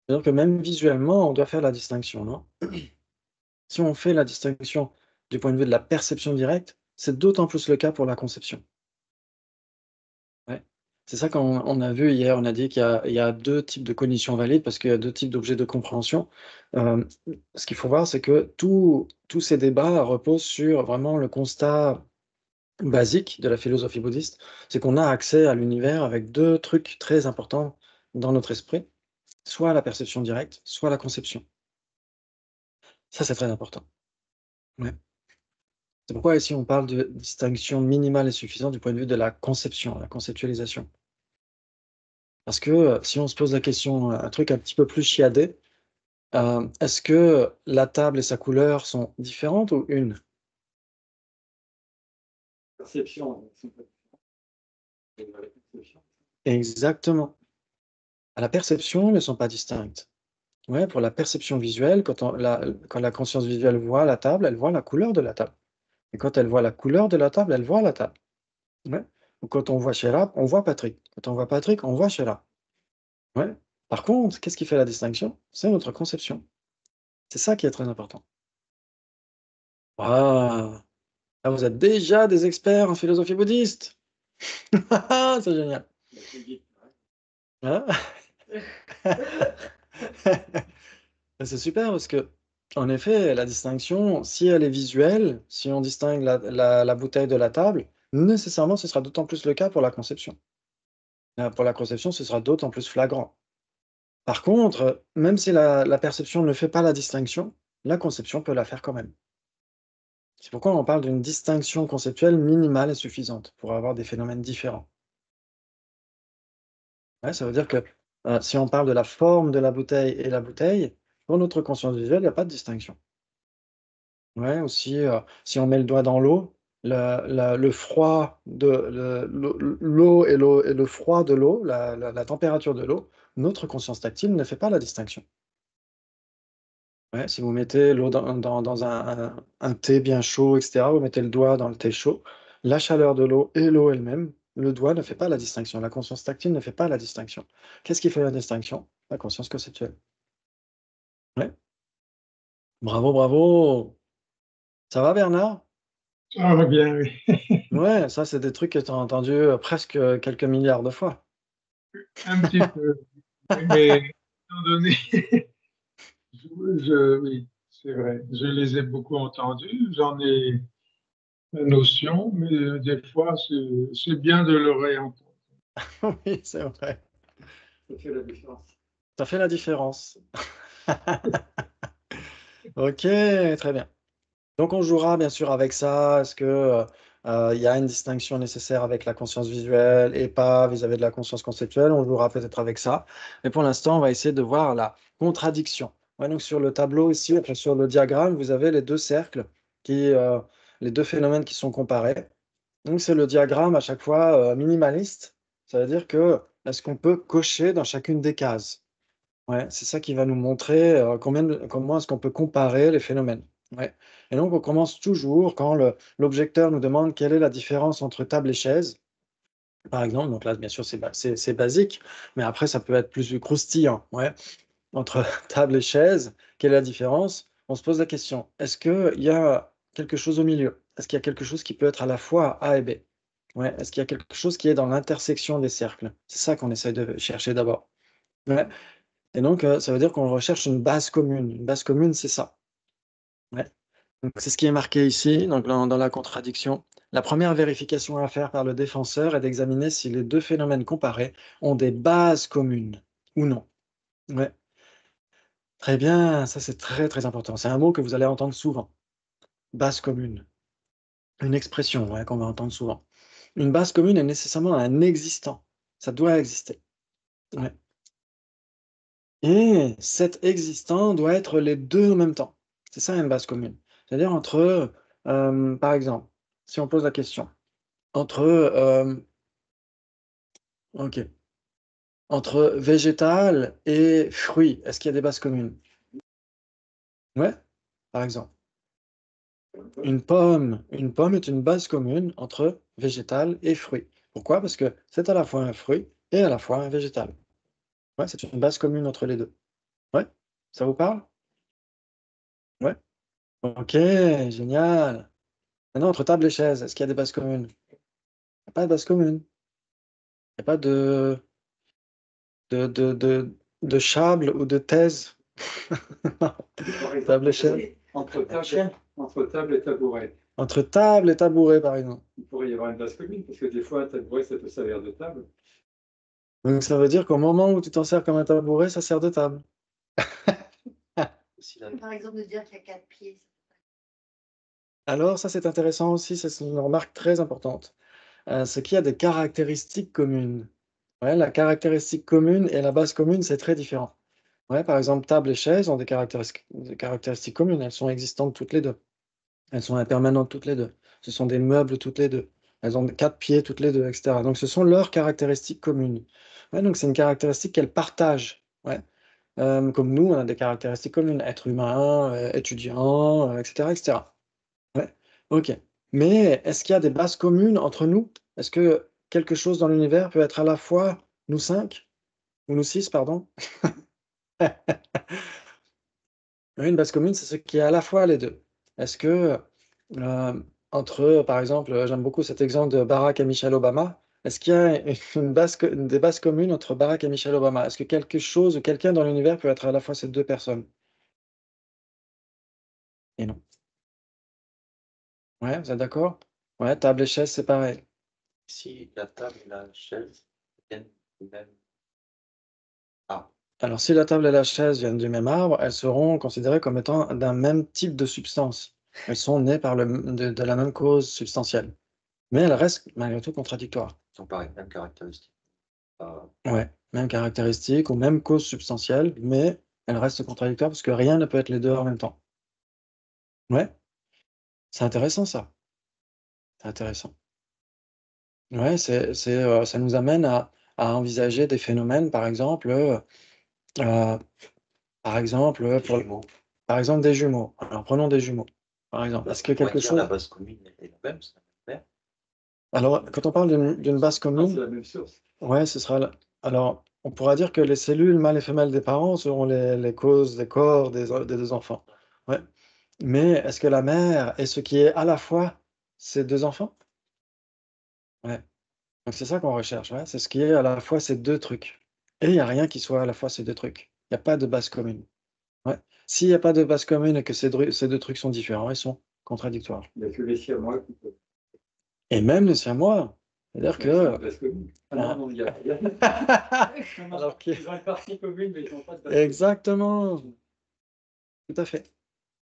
A: C'est-à-dire que même visuellement, on doit faire la distinction, non? Si on fait la distinction du point de vue de la perception directe, c'est d'autant plus le cas pour la conception. Ouais. C'est ça qu'on a vu hier, on a dit qu'il y a 2 types de cognition valides parce qu'il y a 2 types d'objets de compréhension. Hem, Ce qu'il faut voir, c'est que tous ces débats reposent sur vraiment le constat basique de la philosophie bouddhiste, c'est qu'on a accès à l'univers avec 2 trucs très importants dans notre esprit, soit la perception directe, soit la conception. Ça, c'est très important. Ouais. C'est pourquoi ici on parle de distinction minimale et suffisante du point de vue de la conception, la conceptualisation. Parce que, si on se pose la question, un truc un petit peu plus chiadé, est-ce que la table et sa couleur sont différentes ou une?
D: Perception. C'est la perception.
A: Exactement. À la perception, elles ne sont pas distinctes. Ouais, pour la perception visuelle, quand la conscience visuelle voit la table, elle voit la couleur de la table. Et quand elle voit la couleur de la table, elle voit la table. Ouais. Ou quand on voit Sheila, on voit Patrick. Quand on voit Patrick, on voit Sheila. Ouais. Par contre, qu'est-ce qui fait la distinction? C'est notre conception. C'est ça qui est très important. Ah! Ah, vous êtes déjà des experts en philosophie bouddhiste! C'est génial. Hein? C'est super parce que, en effet, la distinction, si elle est visuelle, si on distingue la bouteille de la table, nécessairement, ce sera d'autant plus le cas pour la conception. Pour la conception, ce sera d'autant plus flagrant. Par contre, même si la perception ne fait pas la distinction, la conception peut la faire quand même. C'est pourquoi on parle d'une distinction conceptuelle minimale et suffisante pour avoir des phénomènes différents. Ouais, ça veut dire que, si on parle de la forme de la bouteille et la bouteille, pour notre conscience visuelle, il y a pas de distinction. Ouais, aussi, si on met le doigt dans l'eau, le froid de l'eau et le froid de l'eau, la température de l'eau, notre conscience tactile ne fait pas la distinction. Ouais, si vous mettez l'eau dans un thé bien chaud et cetera, vous mettez le doigt dans le thé chaud, la chaleur de l'eau et l'eau elle-même, le doigt ne fait pas la distinction, la conscience tactile ne fait pas la distinction. Qu'est-ce qui fait la distinction? La conscience conceptuelle. Ouais. Bravo, bravo! Ça va Bernard?
B: Ça va bien, oui.
A: Ouais, ça, c'est des trucs que tu as entendu presque quelques milliards de fois.
B: Un petit peu. Oui, mais étant donné, oui, c'est vrai, je les ai beaucoup entendus, j'en ai la notion, mais des fois, c'est bien de le réentendre.
A: Oui, c'est vrai.
D: Ça fait la différence.
A: Ça fait la différence. Ok, très bien. Donc on jouera bien sûr avec ça. Est-ce que il y a une distinction nécessaire avec la conscience visuelle et pas vis-à-vis de la conscience conceptuelle? On jouera peut-être avec ça. Mais pour l'instant, on va essayer de voir la contradiction. Ouais, donc sur le tableau ici, enfin, sur le diagramme, vous avez les deux cercles, les deux phénomènes qui sont comparés. Donc c'est le diagramme à chaque fois minimaliste. Ça veut dire que est-ce qu'on peut cocher dans chacune des cases? Ouais, c'est ça qui va nous montrer, comment est-ce qu'on peut comparer les phénomènes. Ouais, et donc on commence toujours quand l'objecteur nous demande quelle est la différence entre table et chaise, par exemple. Donc là, bien sûr, c'est basique, mais après ça peut être plus croustillant, ouais. Entre table et chaise, quelle est la différence? On se pose la question: est-ce qu'il y a quelque chose au milieu? Est-ce qu'il y a quelque chose qui peut être à la fois A et B? Ouais, est-ce qu'il y a quelque chose qui est dans l'intersection des cercles? C'est ça qu'on essaye de chercher d'abord. Ouais. Et donc, ça veut dire qu'on recherche une base commune. Une base commune, c'est ça. Ouais. Donc c'est ce qui est marqué ici, donc dans la contradiction. La première vérification à faire par le défenseur est d'examiner si les deux phénomènes comparés ont des bases communes ou non. Ouais. Très bien, ça c'est très, très important. C'est un mot que vous allez entendre souvent. Base commune. Une expression, ouais, qu'on va entendre souvent. Une base commune est nécessairement un existant. Ça doit exister. Ouais. Et cet existant doit être les 2 en même temps. C'est ça une base commune. C'est-à-dire entre, par exemple, si on pose la question, entre, OK, entre végétal et fruit, est-ce qu'il y a des bases communes? Ouais, par exemple. Une pomme est une base commune entre végétal et fruit. Pourquoi? Parce que c'est à la fois un fruit et à la fois un végétal. Ouais, c'est une base commune entre les 2. Ouais, ça vous parle? Ouais. OK, génial. Maintenant, entre table et chaise, est-ce qu'il y a des bases communes? Il y a pas de base commune. Il y a pas de Chable ou de thèse.
D: Par
A: Table
D: exemple,
A: et chaise.
D: entre table et tabouret,
A: Entre table et tabouret, par exemple.
D: il pourrait y avoir une base commune, parce que des fois, un tabouret, ça peut servir de table.
A: Donc ça veut dire qu'au moment où tu t'en sers comme un tabouret, ça sert de table.
E: Si la-
C: Par exemple, de dire qu'il y a 4 pieds.
A: Alors ça, c'est intéressant aussi, c'est une remarque très importante. C'est qu'il y a des caractéristiques communes. Ouais, la caractéristique commune et la base commune, c'est très différent. Ouais, par exemple, table et chaise ont des caractéristiques communes, elles sont existantes toutes les 2. Elles sont impermanentes toutes les 2. Ce sont des meubles toutes les 2. Elles ont 4 pieds toutes les 2, et cetera. Donc ce sont leurs caractéristiques communes. Ouais, donc c'est une caractéristique qu'elles partagent. Ouais. Comme nous, on a des caractéristiques communes, être humain, étudiant, et cetera, et cetera. Ouais, OK. Mais est-ce qu'il y a des bases communes entre nous? Est-ce que quelque chose dans l'univers peut être à la fois nous 5 ou nous 6, pardon? Oui, une base commune, c'est ce qui est à la fois les 2. Est-ce que, entre, par exemple, j'aime beaucoup cet exemple de Barack et Michelle Obama. Est-ce qu'il y a des bases communes entre Barack et Michelle Obama? Est-ce que quelque chose ou quelqu'un dans l'univers peut être à la fois ces 2 personnes? Et non. Ouais, vous êtes d'accord? Ouais, table et chaise, c'est pareil.
E: Si la table et la chaise viennent du même. Ah,
A: Alors, si la table et la chaise viennent du même arbre, elles seront considérées comme étant d'un même type de substance. Elles sont nées par de la même cause substantielle. Mais elles restent malgré tout contradictoires.
E: ils ont pareil, même caractéristique.
A: Ouais, même caractéristique ou même cause substantielle, mais elles restent contradictoires parce que rien ne peut être les 2 en même temps. Ouais, c'est intéressant ça, c'est intéressant. Ouais, ça nous amène à envisager des phénomènes, heu, par exemple,
E: Les
A: pour
E: jumeaux.
A: par exemple des jumeaux. Alors prenons des jumeaux, par exemple. Est-ce que
E: On pourrait
A: quelque
E: dire la
A: chose
E: base commune est la même, c'est la même.
A: alors quand on parle d'une base
D: C'est
A: commune,
D: la même source.
A: ouais, ce sera la alors on pourra dire que les cellules mâles et femelles des parents seront les causes des corps des 2 enfants. Ouais. Mais est-ce que la mère est ce qui est à la fois ces deux enfants? Ouais. Donc c'est ça qu'on recherche, ouais, c'est ce qui est à la fois ces deux trucs. Et il n'y a rien qui soit à la fois ces deux trucs. Il n'y a pas de base commune. Ouais. S'il n'y a pas de base commune et que ces deux trucs sont différents, ils sont contradictoires.
D: Il n'y a que les Siamois qui peuvent.
A: Et même les Siamois. C'est-à-dire
D: Mais c'est
A: que.
D: un base commune. Ah
A: Hein?
D: non, il y a.
A: Alors que-
D: Ils ont une partie commune, mais ils n'ont pas de base commune.
A: Exactement. Tout à fait.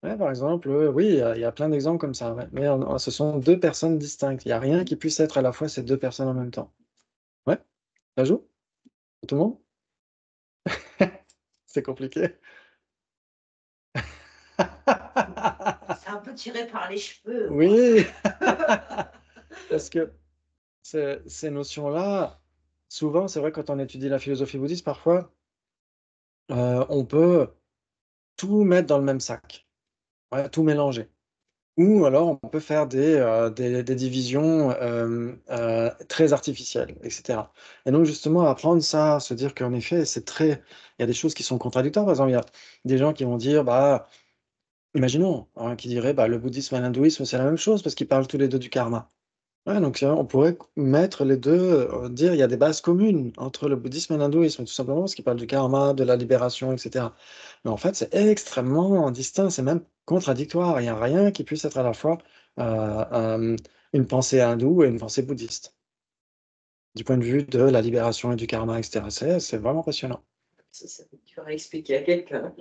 A: Ouais, par exemple, oui, il y a plein d'exemples comme ça. Ouais. Mais ce sont deux personnes distinctes. Il n'y a rien qui puisse être à la fois ces deux personnes en même temps. Ouais, ça joue? Pour tout le monde? C'est compliqué.
C: C'est un peu tiré par les cheveux.
A: Oui, parce que ces notions-là, souvent, c'est vrai, quand on étudie la philosophie bouddhiste, parfois, on peut tout mettre dans le même sac, ouais, tout mélanger. Ou alors on peut faire des divisions très artificielles, etc. Et donc justement, apprendre ça, se dire qu'en effet, il y a des choses qui sont contradictoires. Par exemple, il y a des gens qui vont dire, bah, imaginons, hein, qui diraient, bah, le bouddhisme et l'hindouisme, c'est la même chose parce qu'ils parlent tous les deux du karma. Ouais, donc on pourrait mettre les deux, dire il y a des bases communes entre le bouddhisme et l'hindouisme, tout simplement parce qu'ils parlent du karma, de la libération, etc. Mais en fait, c'est extrêmement distinct, c'est même contradictoire. Il n'y a rien qui puisse être à la fois une pensée hindoue et une pensée bouddhiste, du point de vue de la libération et du karma, etc. C'est vraiment passionnant.
C: Ça va être dur à expliquer à quelqu'un.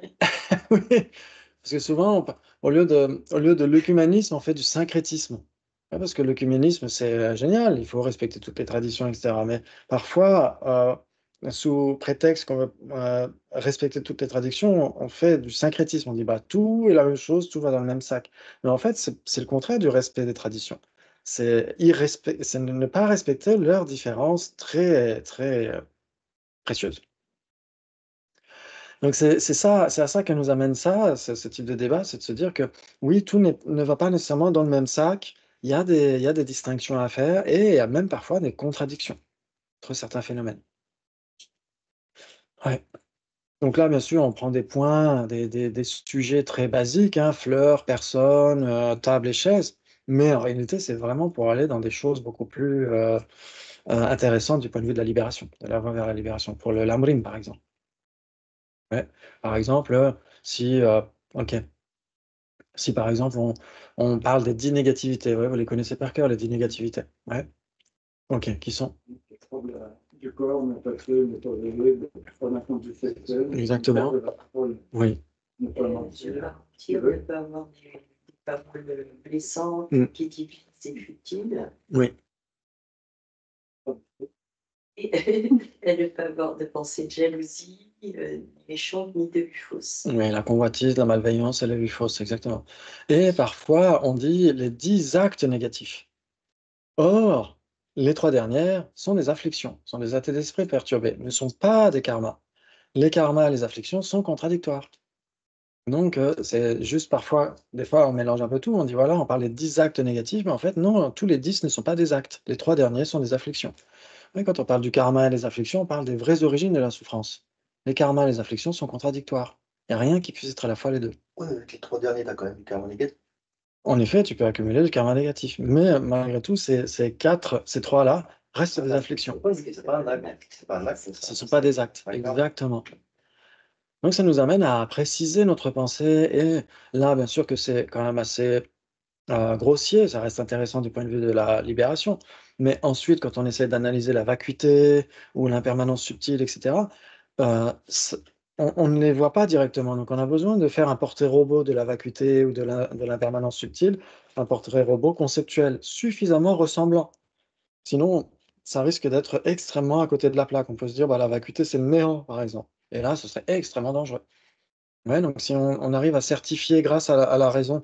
A: Oui, parce que souvent, au lieu de l'œcuménisme, on fait du syncrétisme. Ouais, parce que l'œcuménisme, c'est génial, il faut respecter toutes les traditions, etc. Mais parfois, sous prétexte qu'on veut respecter toutes les traditions, on fait du syncrétisme. On dit, bah, tout est la même chose, tout va dans le même sac. Mais en fait, c'est le contraire du respect des traditions. C'est ne pas respecter leurs différences très, très précieuses. Donc c'est ça, c'est à ça que nous amène ça, ce type de débat, c'est de se dire que oui, tout ne va pas nécessairement dans le même sac. Il y a des distinctions à faire et il y a même parfois des contradictions entre certains phénomènes. Ouais. Donc là, bien sûr, on prend des points, des sujets très basiques, hein, fleurs, personnes, table et chaises. Mais en réalité, c'est vraiment pour aller dans des choses beaucoup plus intéressantes du point de vue de la libération, de la voie vers la libération, pour le Lamrim, par exemple. Ouais. Par exemple, si, ok. Si par exemple on parle des 10 négativités, ouais, vous les connaissez par cœur, les 10 négativités. Ouais. Ok, qui sont?
D: Les troubles du corps, ne pas fait, ne pas veiller, ne pas d'inconduite sexuelle,
A: Exactement.
D: ne pas de la parole,
A: Oui.
D: ne pas
C: Se
D: mentir.
C: mentir, ne pas avoir des paroles blessantes,
A: Mm.
C: qui édifient, c'est futile.
A: Oui.
C: Et ne pas avoir de pensée de jalousie, ni méchante, ni de vue fausse.
A: Oui, la convoitise, la malveillance et la vue fausse, exactement. Et parfois, on dit les 10 actes négatifs. Or, les 3 dernières sont des afflictions, sont des états d'esprit perturbés, ne sont pas des karmas. Les karmas et les afflictions sont contradictoires. Donc, c'est juste parfois, des fois, on mélange un peu tout. On dit, voilà, on parle des 10 actes négatifs, mais en fait, non, tous les 10 ne sont pas des actes. Les 3 derniers sont des afflictions. Oui, quand on parle du karma et des afflictions, on parle des vraies origines de la souffrance. Les karmas et les afflictions sont contradictoires. Il n'y a rien qui puisse être à la fois les deux.
E: Ouais, avec les 3 derniers, tu as quand même du karma négatif.
A: En effet, tu peux accumuler le karma négatif, mais malgré tout, ces trois-là restent des afflictions.
E: Ouais, c'est pas un acte. C'est pas un acte, c'est
A: Ce
E: ça.
A: ne sont pas des actes.
E: D'accord.
A: Exactement. Donc, ça nous amène à préciser notre pensée. Et là, bien sûr que c'est quand même assez grossier, ça reste intéressant du point de vue de la libération. Mais ensuite, quand on essaie d'analyser la vacuité ou l'impermanence subtile, etc., on ne les voit pas directement. Donc, on a besoin de faire un portrait robot de la vacuité ou de l'impermanence subtile, un portrait robot conceptuel suffisamment ressemblant. Sinon, ça risque d'être extrêmement à côté de la plaque. On peut se dire, bah, la vacuité, c'est le néant, par exemple. Et là, ce serait extrêmement dangereux. Ouais, donc si on arrive à certifier grâce à la raison,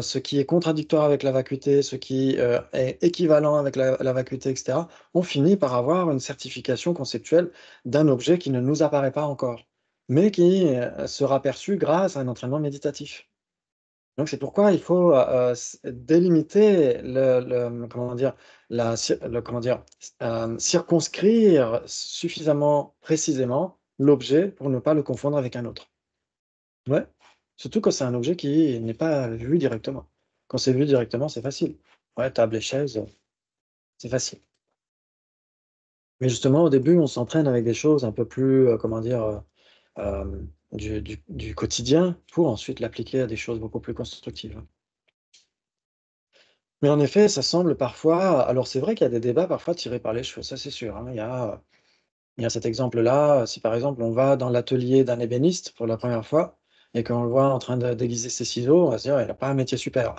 A: ce qui est contradictoire avec la vacuité, ce qui, est équivalent avec la vacuité et cetera, on finit par avoir une certification conceptuelle d'un objet qui ne nous apparaît pas encore, mais qui, sera perçu grâce à un entraînement méditatif. Donc c'est pourquoi il faut, délimiter comment dire? Comment dire? Circonscrire suffisamment précisément l'objet pour ne pas le confondre avec un autre. Ouais, surtout quand c'est un objet qui n'est pas vu directement. Quand c'est vu directement, c'est facile. Ouais, table et chaise, c'est facile. Mais justement, au début, on s'entraîne avec des choses un peu plus, comment dire, du quotidien pour ensuite l'appliquer à des choses beaucoup plus constructives. Mais en effet, ça semble parfois alors c'est vrai qu'il y a des débats parfois tirés par les cheveux, ça c'est sûr, hein. Il y a cet exemple-là, si par exemple on va dans l'atelier d'un ébéniste pour la première fois et qu'on le voit en train de déguiser ses ciseaux, on va se dire: «Il a pas un métier super».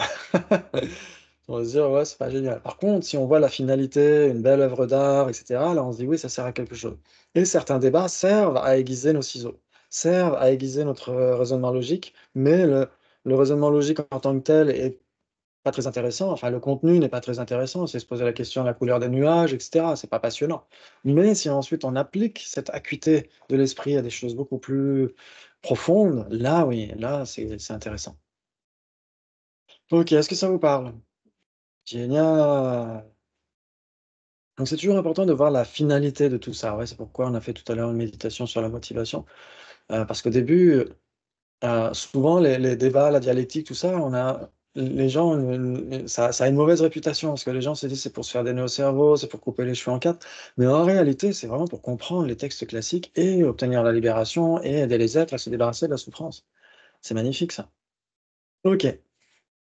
A: On va se dire: «Ouais, c'est pas génial». Par contre, si on voit la finalité, une belle œuvre d'art et cetera, là on se dit: «Oui, ça sert à quelque chose» et certains débats servent à aiguiser nos ciseaux, servent à aiguiser notre, raisonnement logique, mais le raisonnement logique en tant que tel est pas très intéressant, enfin le contenu n'est pas très intéressant, c'est se poser la question de la couleur des nuages et cetera, c'est pas passionnant. Mais si ensuite on applique cette acuité de l'esprit à des choses beaucoup plus profondes, là oui, là c'est intéressant. OK, est-ce que ça vous parle? Génial! Donc c'est toujours important de voir la finalité de tout ça. Ouais, c'est pourquoi on a fait tout à l'heure une méditation sur la motivation, parce qu'au début, souvent les débats, la dialectique, tout ça, on a les gens, ça a une mauvaise réputation parce que les gens se disent: «C'est pour se faire des nœuds au cerveau, c'est pour couper les cheveux en 4». Mais en réalité, c'est vraiment pour comprendre les textes classiques et obtenir la libération et aider les êtres à se débarrasser de la souffrance. C'est magnifique ça. OK,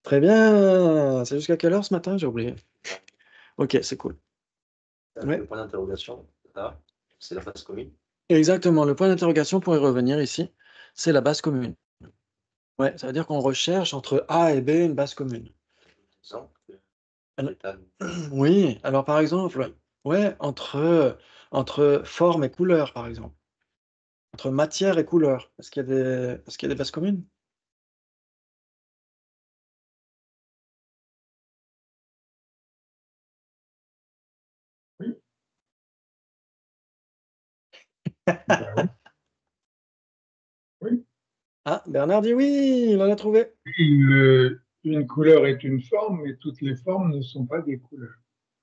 A: très bien. C'est jusqu'à quelle heure ce matin? J'ai oublié. OK, c'est cool.
E: Le
A: Ouais,
E: point d'interrogation, là, c'est la base commune.
A: exactement, le point d'interrogation pour y revenir ici, c'est la base commune. Ouais, ça veut dire qu'on recherche entre A et B une base commune.
E: Exemple,
A: Al
E: l'état
A: oui, alors par exemple, ouais, entre forme et couleur, par exemple. Entre matière et couleur. Est-ce qu'il y a des bases communes?
B: Oui, ben oui, oui.
A: Ah, Bernard dit oui, il en a trouvé.
B: Une couleur est une forme, mais toutes les formes ne sont pas des couleurs.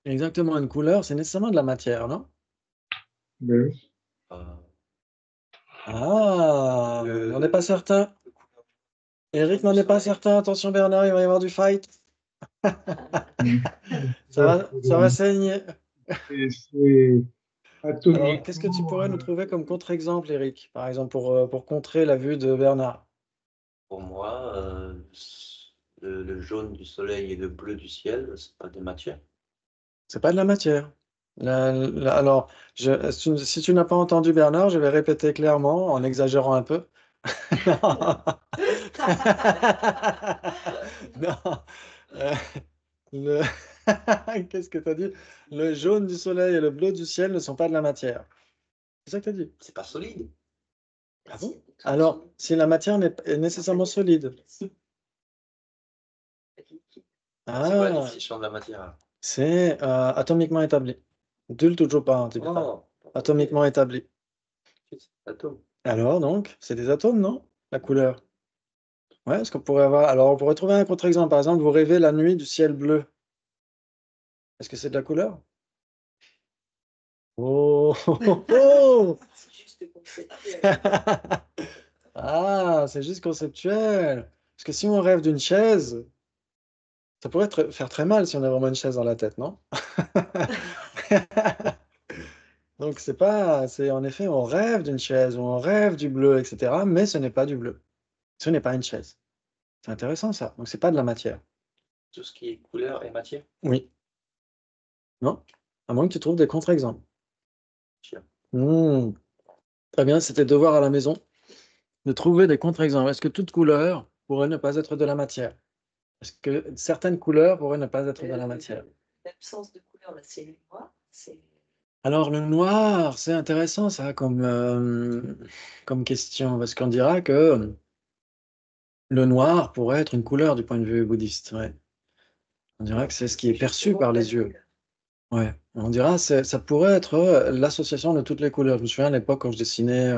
A: Exactement, une couleur, c'est nécessairement de la matière, non?
B: Ben oui.
E: euh,
A: Ah,
E: le
A: on n'est pas certain.
E: le couleur
A: Éric
E: jaune
A: n'en
E: du
A: est pas
E: soleil.
A: certain. Attention Bernard, il va y avoir du fight.
B: Une
A: Ça
B: couleur,
A: va ça va saigner.
B: c'est
A: Alors, qu'est-ce que tu
B: atomiquement,
A: pourrais nous trouver comme contre-exemple, Éric? Par exemple, pour contrer la vue de Bernard.
E: Pour moi, le jaune du soleil et le bleu du ciel, c'est pas des matières.
A: C'est pas de la matière. Alors, si tu n'as pas entendu Bernard, je vais répéter clairement en exagérant un peu. Non. euh, le... Qu'est-ce que tu as dit? Le jaune du soleil et le bleu du ciel ne sont pas de la matière. C'est ça que tu as dit?
E: C'est pas solide.
A: Ah bon? Alors, si la matière est nécessairement solide.
E: C'est quoi la
A: Ah,
E: définition de la matière, alors?
A: c'est atomiquement établi. Dul toujours pas, tu dis pas.
E: Oh,
A: Atomiquement établi.
E: c'est atome.
A: Alors donc, c'est des atomes, non? La couleur. Ouais, est-ce qu'on pourrait avoir alors on pourrait trouver un contre-exemple. Par exemple, vous rêvez la nuit du ciel bleu. Est-ce que c'est de la couleur? Oh! Oh, oh!
C: C'est juste conceptuel.
A: Ah, c'est juste conceptuel. Parce que si on rêve d'une chaise, ça pourrait faire très mal si on a vraiment une chaise dans la tête, non? Donc c'est en effet, on rêve d'une chaise ou on rêve du bleu et cetera, mais ce n'est pas du bleu. Ce n'est pas une chaise. C'est intéressant ça. Donc c'est pas de la matière.
E: Tout ce qui est couleur et matière.
A: Oui. Non? À moins que tu trouves des contre-exemples.
E: Tiens.
A: Mmh. Très bien, c'était devoir à la maison de trouver des contre-exemples. Est-ce que toute couleur pourrait ne pas être de la matière? Est-ce que certaines couleurs pourraient ne pas être de la matière?
C: L'absence de couleur, là, c'est le noir. C'est
A: Alors le noir, c'est intéressant ça comme question, parce qu'on dira que le noir pourrait être une couleur du point de vue bouddhiste, ouais. On dira que c'est ce qui est perçu
C: justement
A: par
C: la
A: les yeux.
C: couleur.
A: Ouais, on dira ça pourrait être, l'association de toutes les couleurs. Je me souviens à l'époque quand je dessinais,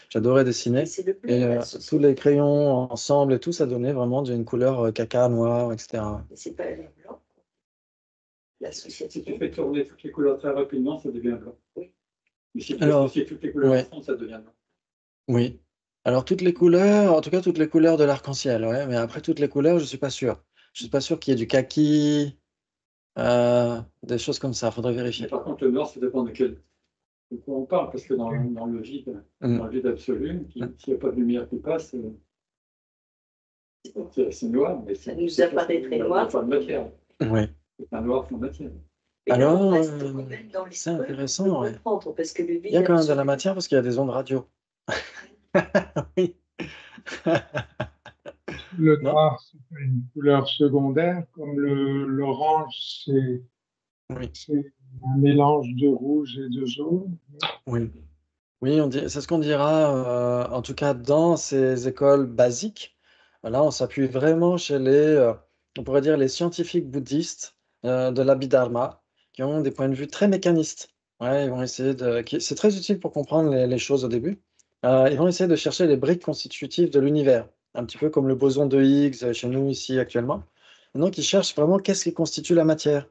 A: j'adorais dessiner
C: Et c'est le bleu,
A: et tous les
C: l'association.
A: crayons ensemble et tout, ça donnait vraiment d'une couleur, caca, noir et cetera.
C: Mais c'est pas le blanc,
D: Si tu
C: l'association.
D: fais tourner toutes les couleurs très rapidement, ça devient blanc.
C: Oui.
D: Mais si tu
A: Alors
D: associes toutes les couleurs
A: ouais,
D: ensemble, ça devient blanc.
A: oui. Alors toutes les couleurs, en tout cas toutes les couleurs de l'arc-en-ciel, ouais, mais après toutes les couleurs, je suis pas sûr. Je suis pas sûr qu'il y ait du kaki, Des choses comme ça, faudrait
D: Mais
A: vérifier.
D: par contre, le noir, ça dépend de quoi on parle, parce que dans le vide,
A: Mm.
D: dans le vide absolu, s'il
A: Mm.
D: n'y a pas de lumière qui passe, c'est noir, mais
C: Ça nous apparaît très noir.
D: Pas de matière.
A: Oui.
D: C'est un noir sans matière.
C: Et là,
A: Alors,
C: on reste quand même dans
A: c'est
C: l'école,
A: intéressant,
C: on peut
A: ouais.
C: comprendre, parce que le
A: Il
C: vide
A: y a quand même de la
C: absolu,
A: matière parce qu'il y a des ondes radio. Oui.
B: Le
A: Non?
B: noir, c'est une couleur secondaire, comme l'orange,
A: Oui.
B: c'est un mélange de rouge et de jaune.
A: Oui. Oui, c'est ce qu'on dira, en tout cas dans ces écoles basiques. Là, on s'appuie vraiment chez on pourrait dire les scientifiques bouddhistes de l'Abhidharma, qui ont des points de vue très mécanistes. Ouais, ils vont essayer c'est très utile pour comprendre les choses au début. Ils vont essayer de chercher les briques constitutives de l'univers, un petit peu comme le boson de Higgs chez nous ici actuellement. Et donc, ils cherchent vraiment qu'est-ce qui constitue la matière.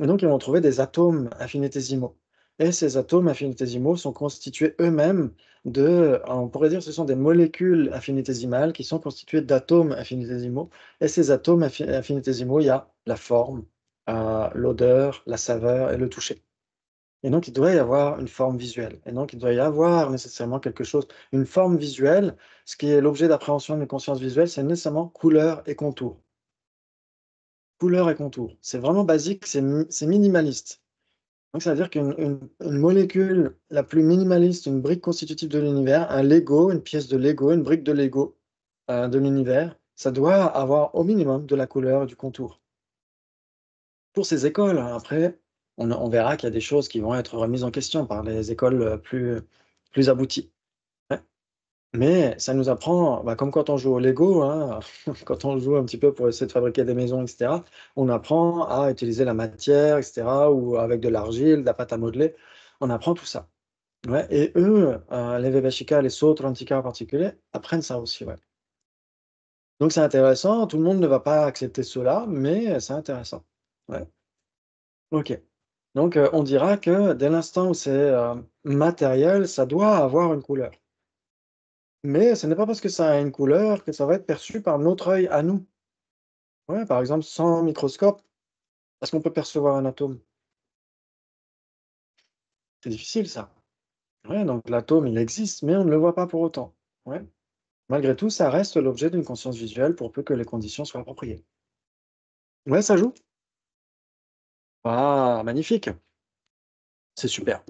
A: Et donc, ils vont trouver des atomes infinitésimaux. Et ces atomes infinitésimaux sont constitués eux-mêmes on pourrait dire, ce sont des molécules infinitésimales qui sont constituées d'atomes infinitésimaux. Et ces atomes infinitésimaux, il y a la forme, l'odeur, la saveur et le toucher. Et donc, il doit y avoir une forme visuelle. Et donc, il doit y avoir nécessairement quelque chose, une forme visuelle. Ce qui est l'objet d'appréhension d'une conscience visuelle, c'est nécessairement couleur et contour. Couleur et contour. C'est vraiment basique, c'est minimaliste. Donc, ça veut dire une molécule la plus minimaliste, une brique constitutive de l'univers, un Lego, une pièce de Lego, une brique de Lego de l'univers, ça doit avoir au minimum de la couleur et du contour. Pour ces écoles, hein, après, on verra qu'il y a des choses qui vont être remises en question par les écoles plus abouties. Ouais. Mais ça nous apprend, bah, comme quand on joue au Lego, hein, quand on joue un petit peu pour essayer de fabriquer des maisons, etc., on apprend à utiliser la matière, etc., ou avec de l'argile, de la pâte à modeler, on apprend tout ça. Ouais, et eux, les Viveka, les Sautrantika en particulier, apprennent ça aussi, ouais. Donc c'est intéressant, tout le monde ne va pas accepter cela, mais c'est intéressant. Ouais, ok. Donc on dira que dès l'instant où c'est matériel, ça doit avoir une couleur. Mais ce n'est pas parce que ça a une couleur que ça va être perçu par notre œil à nous. Ouais, par exemple, sans microscope, est-ce qu'on peut percevoir un atome? C'est difficile ça. Ouais, donc l'atome, il existe, mais on ne le voit pas pour autant. Ouais. Malgré tout, ça reste l'objet d'une conscience visuelle pour peu que les conditions soient appropriées. Ouais, ça joue? Ah, magnifique. C'est super.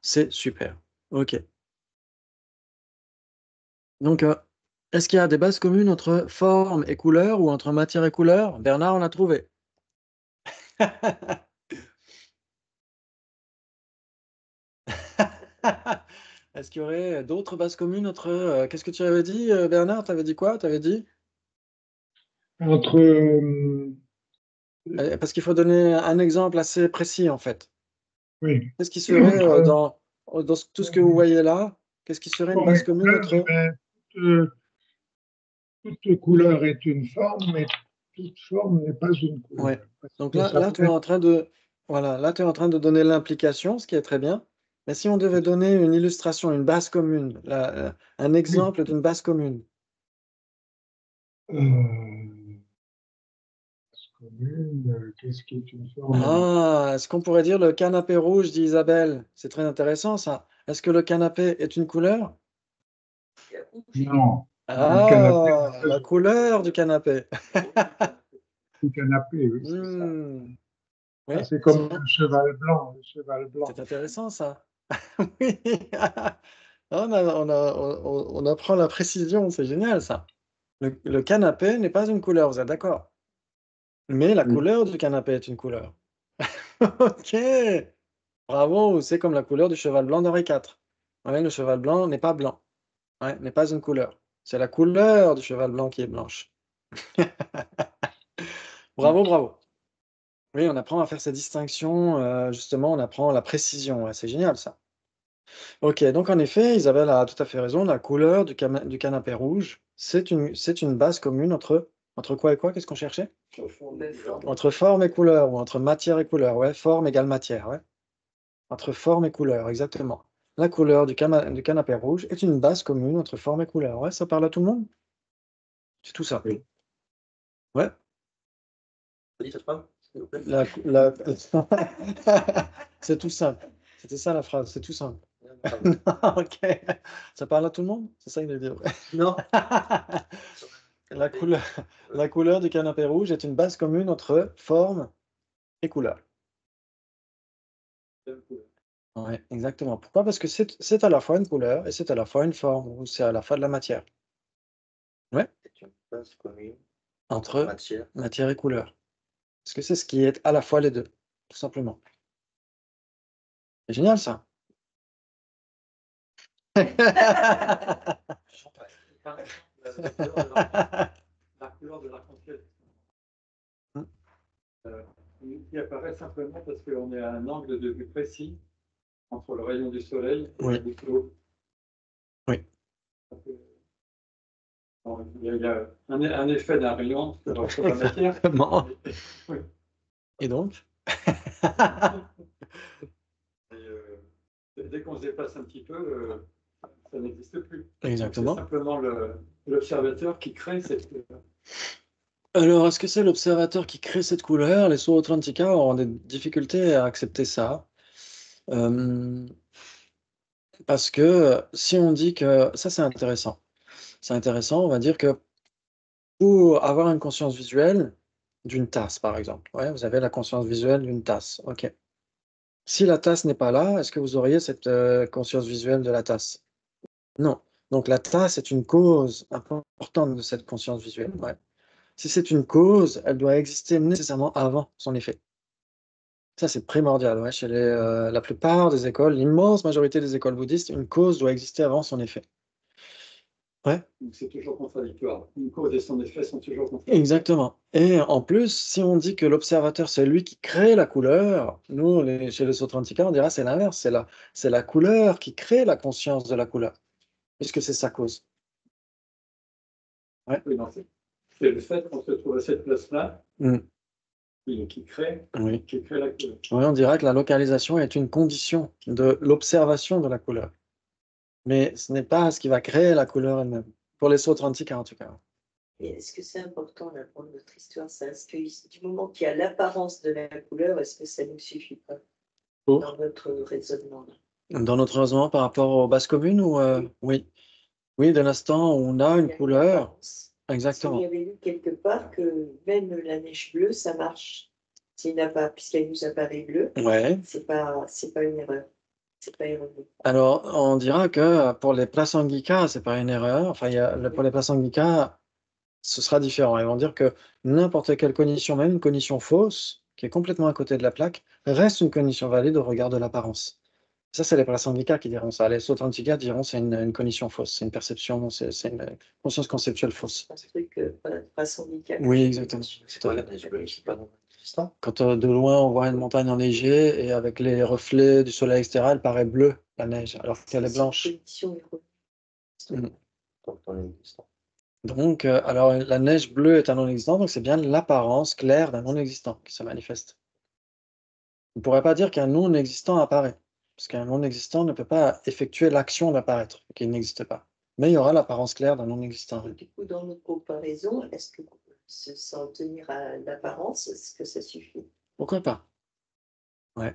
A: C'est super. Ok. Donc, est-ce qu'il y a des bases communes entre forme et couleur ou entre matière et couleur? Bernard, on a trouvé. Est-ce qu'il y aurait d'autres bases communes entre... qu'est-ce que tu avais dit, Bernard? Tu avais dit quoi? Tu avais dit?
B: Entre,
A: Parce qu'il faut donner un exemple assez précis, en fait.
B: oui,
A: Qu'est-ce qui serait
B: entre
A: dans tout ce que vous voyez là? Qu'est-ce qui serait une
B: forme
A: base
B: et
A: commune
B: couleur, eh
A: entre...
B: ben, toute couleur est une forme, mais toute forme n'est pas une
A: Ouais.
B: couleur. Parce
A: Donc
B: que ça
A: là, tu
B: peut
A: es
B: être
A: en train de, voilà, là, tu es en train de donner l'implication, ce qui est très bien. Mais si on devait donner une illustration, une base commune, un
B: oui,
A: exemple d'une base commune.
B: euh, commune, qu'est-ce qui est une forme?
A: Ah, est-ce qu'on pourrait dire le canapé rouge, dit Isabelle? C'est très intéressant, ça. Est-ce que le canapé est une couleur?
B: Non, le canapé n'est
A: Ah,
B: pas
A: la
B: une couleur.
A: couleur du canapé.
B: Le canapé, oui, c'est ça.
A: Hmm,
B: Ah,
A: oui,
B: c'est comme
A: sinon,
B: le cheval blanc, le cheval
A: c'est
B: blanc.
A: intéressant, ça. Oui. On apprend la précision, c'est génial, ça. Le canapé n'est pas une couleur, vous êtes d'accord? Mais la
B: Oui.
A: couleur du canapé est une couleur. OK! Bravo, c'est comme la couleur du cheval blanc d'Henri IV. Ouais, le cheval blanc n'est pas blanc. Ouais, n'est pas une couleur. C'est la couleur du cheval blanc qui est blanche. Bravo, bravo. Oui, on apprend à faire ces distinctions, justement, on apprend la précision. Ouais, c'est génial ça. OK, donc en effet, Isabelle a tout à fait raison, la couleur du canapé rouge, c'est une base commune entre quoi et quoi? Qu'est-ce qu'on cherchait? Entre forme et couleur ou entre matière et couleur, ouais, forme égale matière, ouais. Entre forme et couleur, exactement. La couleur du canapé rouge est une base commune entre forme et couleur. Ouais, ça parle à tout le monde? C'est tout ça.
B: Oui.
A: Ouais.
E: Dis cette fois? s'il vous plaît.
A: C'est tout simple. C'était ça la phrase, c'est tout simple.
E: Pardon.
A: Ok. Ça parle à tout le monde? C'est ça qu'il veut dire.
E: Non.
A: La couleur du canapé rouge est une base commune entre forme et couleur. Ouais, exactement. Pourquoi? Parce que c'est à la fois une couleur et c'est à la fois une forme, ou c'est à la fois de la matière. Ouais,
E: C'est une base commune
A: entre
E: matière.
A: matière et couleur. Parce que c'est ce qui est à la fois les deux, tout simplement. C'est génial ça.
D: La couleur de l'arc-en-ciel. Qui apparaît simplement parce qu'on est à un angle de vue précis entre le rayon du soleil et
A: Oui.
D: la goutte d'eau.
A: Oui.
D: Bon, il y a un effet d'un rayon sur la matière.
A: Exactement.
D: Oui.
A: Et donc?
D: Dès qu'on se déplace un petit peu, ça n'existe plus.
A: Exactement.
D: C'est simplement l'observateur qui crée cette.
A: Alors, est-ce que c'est l'observateur qui crée cette couleur? Les Soutrantica auront des difficultés à accepter ça. Parce que si on dit que ça, c'est intéressant. C'est intéressant, on va dire que pour avoir une conscience visuelle d'une tasse, par exemple. Ouais, vous avez la conscience visuelle d'une tasse. OK. Si la tasse n'est pas là, est-ce que vous auriez cette conscience visuelle de la tasse? Non. Donc la tasse est une cause importante de cette conscience visuelle. Ouais. Si c'est une cause, elle doit exister nécessairement avant son effet. Ça, c'est primordial. Ouais. Chez la plupart des écoles, l'immense majorité des écoles bouddhistes, une cause doit exister avant son effet. Ouais.
D: Donc c'est toujours contradictoire. Une cause et son effet sont toujours contradictoires.
A: Exactement. Et en plus, si on dit que l'observateur, c'est lui qui crée la couleur, nous, chez les Sautrantika, on dira c'est l'inverse. C'est la couleur qui crée la conscience de la couleur, puisque c'est sa cause. Ouais.
D: Oui, non, c'est le fait qu'on se trouve à cette place-là
A: Mm.
D: qui crée
A: Oui.
D: la couleur.
A: Oui, on dira que la localisation est une condition de l'observation de la couleur. Mais ce n'est pas ce qui va créer la couleur elle-même. Pour les Sautrantika, en tout cas.
C: Et est-ce que c'est important d'apprendre notre histoire? Ça, est-ce que du moment qu'il y a l'apparence de la couleur, est-ce que ça ne nous suffit pas
A: Pour
C: dans notre raisonnement?
A: Dans notre raisonnement par rapport aux bases communes ou oui. Oui, dès l'instant où on a une couleur.
C: L'apparence.
A: Exactement.
C: Il y avait lu quelque part que même la neige bleue, ça marche. Puisqu'elle nous apparaît bleue,
A: Ouais.
C: c'est pas une erreur. C'est pas erroné.
A: Alors, on dira que pour les Prasangika, c'est pas une erreur. Enfin, pour les Prasangika, ce sera différent. Ils vont dire que n'importe quelle cognition, même une cognition fausse, qui est complètement à côté de la plaque, reste une cognition valide au regard de l'apparence. Ça, c'est les Prasangika qui diront ça. Les Sautrantika diront c'est une cognition fausse, c'est une perception, c'est une conscience conceptuelle fausse.
C: Un truc pas syndical.
A: Oui, exactement.
E: C'est quoi la neige bleue? C'est pas dans l'histoire?
A: Quand de loin on voit une montagne enneigée et avec les reflets du soleil, etc., elle paraît bleue, la neige, alors qu'elle est blanche. Mm.
E: Donc, dans l'existant.
A: Donc, alors la neige bleue est un non-existant, donc c'est bien l'apparence claire d'un non-existant qui se manifeste. On ne pourrait pas dire qu'un non-existant apparaît, parce qu'un non-existant ne peut pas effectuer l'action d'apparaître, qu'il n'existe pas. Mais il y aura l'apparence claire d'un non-existant.
C: Du coup, dans notre comparaison, est-ce que s'en tenir à l'apparence, est-ce que ça suffit?
A: Pourquoi pas? Ouais.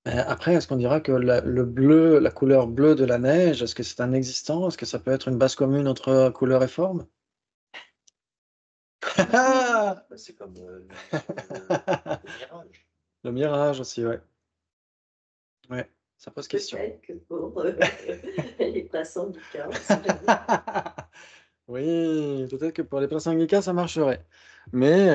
A: Après, est-ce qu'on dira que le bleu, la couleur bleue de la neige, est-ce que c'est un existant? Est-ce que ça peut être une base commune entre couleur et forme?
E: C'est comme le mirage.
A: Le mirage aussi, ouais. Ouais, ça pose question.
C: Peut-être que pour les passants du cas,
A: Oui, peut-être que pour les Prasangika, ça marcherait. Mais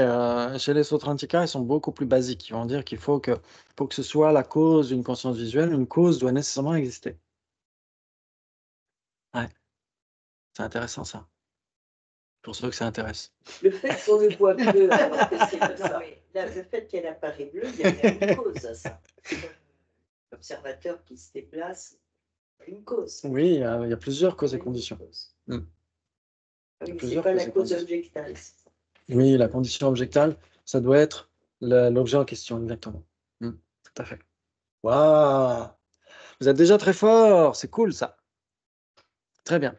A: chez les Sautrantika, ils sont beaucoup plus basiques. Ils vont dire qu'il faut que, pour que ce soit la cause d'une conscience visuelle, une cause doit nécessairement exister. Ouais, c'est intéressant ça. Pour ceux que ça intéresse.
C: le fait qu'on le voit bleu, alors que c'est pas ça. Le fait qu'elle apparaît bleue, il y a une cause à ça. L'observateur qui se déplace, une cause.
A: Oui, il y a plusieurs causes et conditions. Mm.
C: Oui, c'est
A: Plusieurs
C: pas la
A: causes et
C: cause
A: conditions.
C: objectale.
A: Oui, la condition objectale, ça doit être l'objet en question, exactement. Mm, tout à fait. Waouh! Vous êtes déjà très fort, c'est cool ça. Très bien.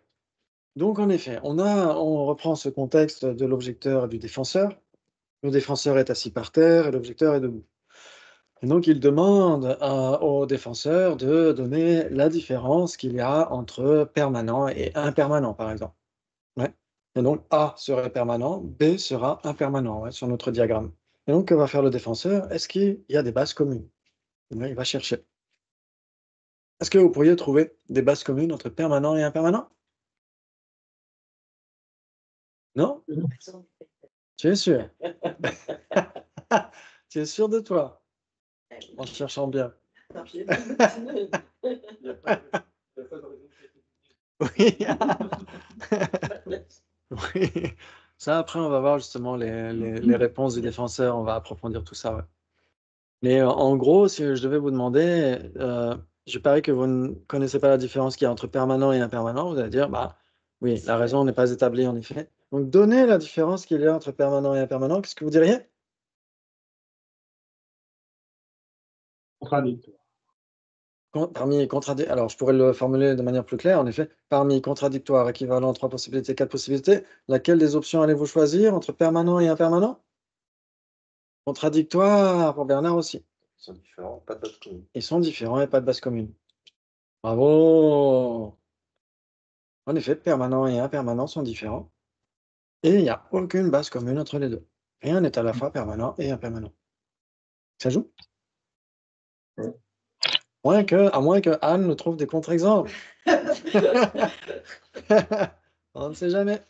A: Donc en effet, on reprend ce contexte de l'objecteur et du défenseur. Le défenseur est assis par terre et l'objecteur est debout. Et donc, il demande au défenseur de donner la différence qu'il y a entre permanent et impermanent, par exemple. Ouais. Et donc, A serait permanent, B sera impermanent, ouais, sur notre diagramme. Et donc, que va faire le défenseur? Est-ce qu'il y a des bases communes? Et bien, il va chercher. Est-ce que vous pourriez trouver des bases communes entre permanent et impermanent? Non? Tu es sûr? Tu es sûr de toi? En cherchant bien.
D: Il n'y a pas de
A: Oui. Oui. Ça, après, on va voir justement les réponses du défenseur. On va approfondir tout ça, ouais. Mais en gros, si je devais vous demander, je parie que vous ne connaissez pas la différence qu'il y a entre permanent et impermanent. Vous allez dire, bah oui, la raison n'est pas établie en effet. Donc, donnez la différence qu'il y a entre permanent et impermanent. Qu'est-ce que vous diriez?
B: Contradictoire.
A: Alors, je pourrais le formuler de manière plus claire. En effet, parmi contradictoire, équivalent, 3 possibilités, 4 possibilités, laquelle des options allez-vous choisir entre permanent et impermanent? Contradictoire pour Bernard aussi.
E: Ils sont différents, pas de base commune.
A: Ils sont différents et pas de base commune. Bravo! En effet, permanent et impermanent sont différents. Et il n'y a aucune base commune entre les deux. Rien n'est à la fois permanent et impermanent. Ça joue?
B: Ouais.
A: À moins que Anne nous trouve des contre-exemples. On ne sait jamais.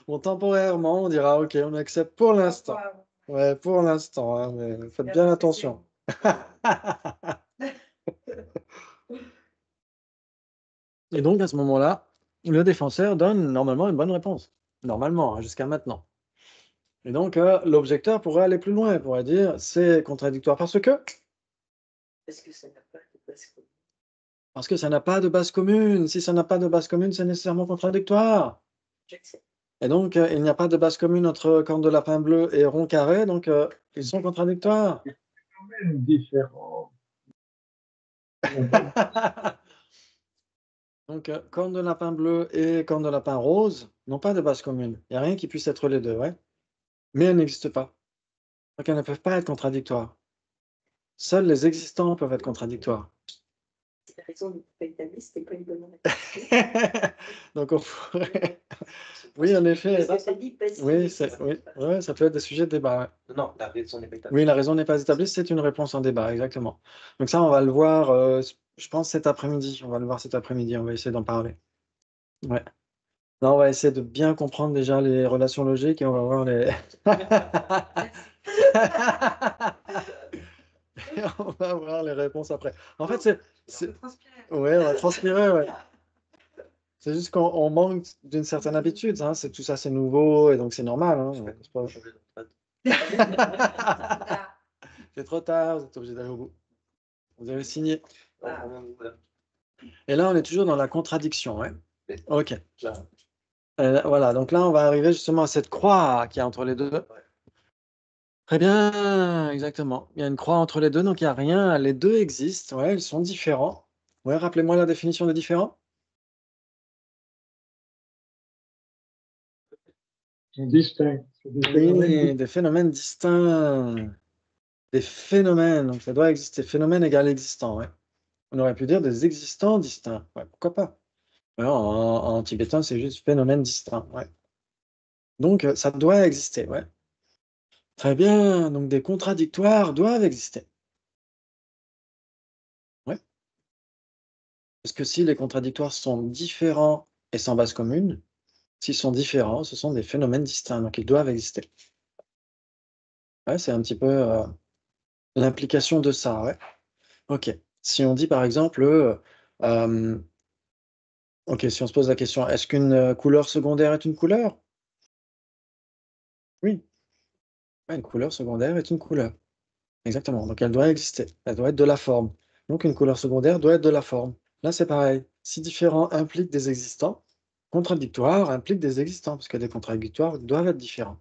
A: Bon, temporairement, on dira OK, on accepte pour l'instant. Ouais, pour l'instant, hein, mais faites bien attention. Et donc, à ce moment-là, le défenseur donne normalement une bonne réponse. Normalement, hein, jusqu'à maintenant. Et donc, l'objecteur pourrait aller plus loin. Il pourrait dire c'est contradictoire parce que
C: Parce que ça n'a pas de base commune.
A: parce que ça n'a pas de base commune. Si ça n'a pas de base commune, c'est nécessairement contradictoire.
C: J'accepte.
A: Et donc, il n'y a pas de base commune entre corne de lapin bleu et rond carré, donc ils sont contradictoires.
B: Même différent.
A: Donc, corne de lapin bleu et corne de lapin rose n'ont pas de base commune. Il n'y a rien qui puisse être les deux, ouais. Mais elles n'existent pas. Donc, elles ne peuvent pas être contradictoires. Seuls les existants peuvent être contradictoires.
C: La raison n'est pas établie, c'était pas une bonne réponse.
A: Donc, on pourrait... Oui, en effet.
C: Parce que ça dit parce
A: Oui,
C: qu'il
A: oui,
C: existe.
A: ouais, ça peut être des sujets de débat. Ouais.
E: Non, la raison n'est pas établie.
A: Oui, la raison n'est pas établie, c'est une réponse en débat, exactement. Donc ça, on va le voir, je pense, cet après-midi. On va le voir cet après-midi, on va essayer d'en parler. Ouais. Là, on va essayer de bien comprendre déjà les relations logiques et on va voir les... Et on va voir les réponses après. En fait, ouais, on va transpirer, ouais. C'est juste qu'on manque d'une certaine habitude, hein. Tout ça, c'est nouveau et donc c'est normal. Hein. C'est pas-
E: Changer de retraite.
A: C'est trop tard, vous êtes obligé d'aller au bout. Vous avez signé.
C: Voilà.
A: Et là, on est toujours dans la contradiction. Ouais. OK.
E: Là,
A: Voilà, donc là, on va arriver justement à cette croix qui est entre les deux. Très bien, exactement. Il y a une croix entre les deux, donc il n'y a rien. Les deux existent, ouais, ils sont différents. Ouais, rappelez-moi la définition de différent.
B: Ils sont distincts. C'est des phénomènes
A: Oui, des phénomènes distincts. Des phénomènes, donc ça doit exister. Phénomène égale existant, ouais. On aurait pu dire des existants distincts. Ouais, pourquoi pas? Ouais, en tibétain, c'est juste phénomène distinct, ouais. Donc, ça doit exister, ouais. Très bien, donc des contradictoires doivent exister. Ouais. Parce que si les contradictoires sont différents et sans base commune, s'ils sont différents, ce sont des phénomènes distincts, donc ils doivent exister. Ouais, c'est un petit peu l'implication de ça, ouais. OK. Si on dit par exemple, OK, si on se pose la question, est-ce qu'une couleur secondaire est une couleur? Oui. Ouais, une couleur secondaire est une couleur. Exactement. Donc elle doit exister. Elle doit être de la forme. Donc une couleur secondaire doit être de la forme. Là, c'est pareil. Si différent implique des existants, contradictoire implique des existants, parce que des contradictoires doivent être différents.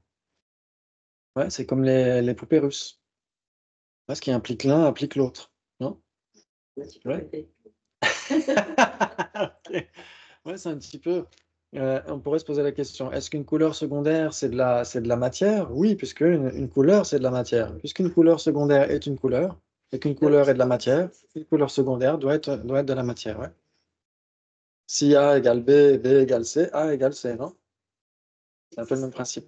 A: Ouais, c'est comme les poupées russes. Ouais, ce qui implique l'un implique l'autre. Non? Ouais. Ouais, c'est un petit peu. On pourrait se poser la question, est-ce qu'une couleur secondaire, c'est de la matière? Oui, puisque une couleur, c'est de la matière. Puisqu'une couleur secondaire est une couleur, et qu'une couleur est de la matière, une couleur secondaire doit être de la matière, ouais. Si A égale B, B égale C, A égale C, non? C'est un peu le même principe.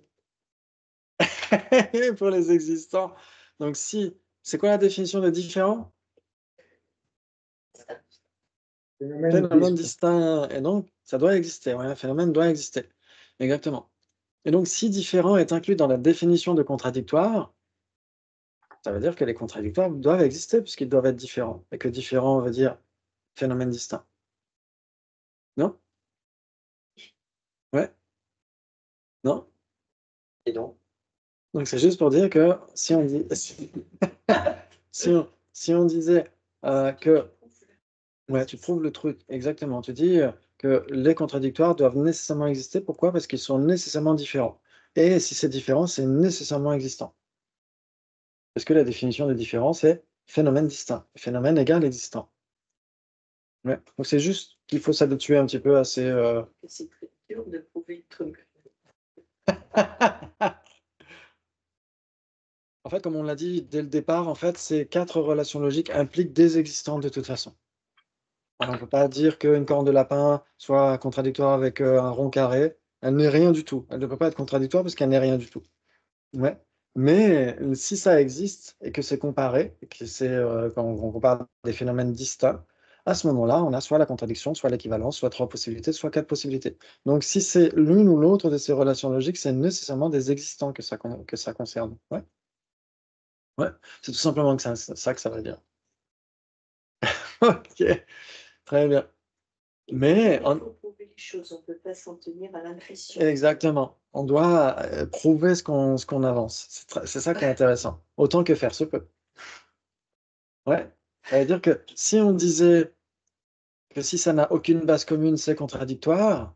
A: Pour les existants. Donc si, c'est quoi la définition de différent? Phénomène distinct. Et donc, ça doit exister, ouais, un phénomène doit exister. Exactement. Et donc, si différent est inclus dans la définition de contradictoire, ça veut dire que les contradictoires doivent exister puisqu'ils doivent être différents. Et que différent veut dire phénomène distinct. Non? Ouais? Non?
E: Et donc,
A: Donc, c'est juste pour dire que si on dit, si on disait que, ouais, tu prouves le truc, exactement. Tu dis que les contradictoires doivent nécessairement exister. Pourquoi? Parce qu'ils sont nécessairement différents. Et si c'est différent, c'est nécessairement existant. Parce que la définition de différence est phénomène distinct. Phénomène égale existant. Ouais. Donc c'est juste qu'il faut s'habituer un petit peu à ces.
C: C'est très dur de prouver le truc.
A: En fait, comme on l'a dit dès le départ, en fait, ces 4 relations logiques impliquent des existants de toute façon. Alors, on ne peut pas dire qu'une corne de lapin soit contradictoire avec un rond carré. Elle n'est rien du tout. Elle ne peut pas être contradictoire parce qu'elle n'est rien du tout. Ouais. Mais si ça existe et que c'est comparé, et que c'est quand on compare des phénomènes distincts, à ce moment-là, on a soit la contradiction, soit l'équivalence, soit 3 possibilités, soit 4 possibilités. Donc, si c'est l'une ou l'autre de ces relations logiques, c'est nécessairement des existants que ça concerne. Ouais. Ouais, c'est tout simplement que ça que ça veut dire. OK, très bien. Mais
C: Il faut prouver les choses, on ne peut pas s'en tenir à l'impression.
A: exactement, on doit prouver ce qu'on avance. C'est ça qui est intéressant, autant que faire se peut. Ouais, ça veut dire que si on disait que si ça n'a aucune base commune, c'est contradictoire,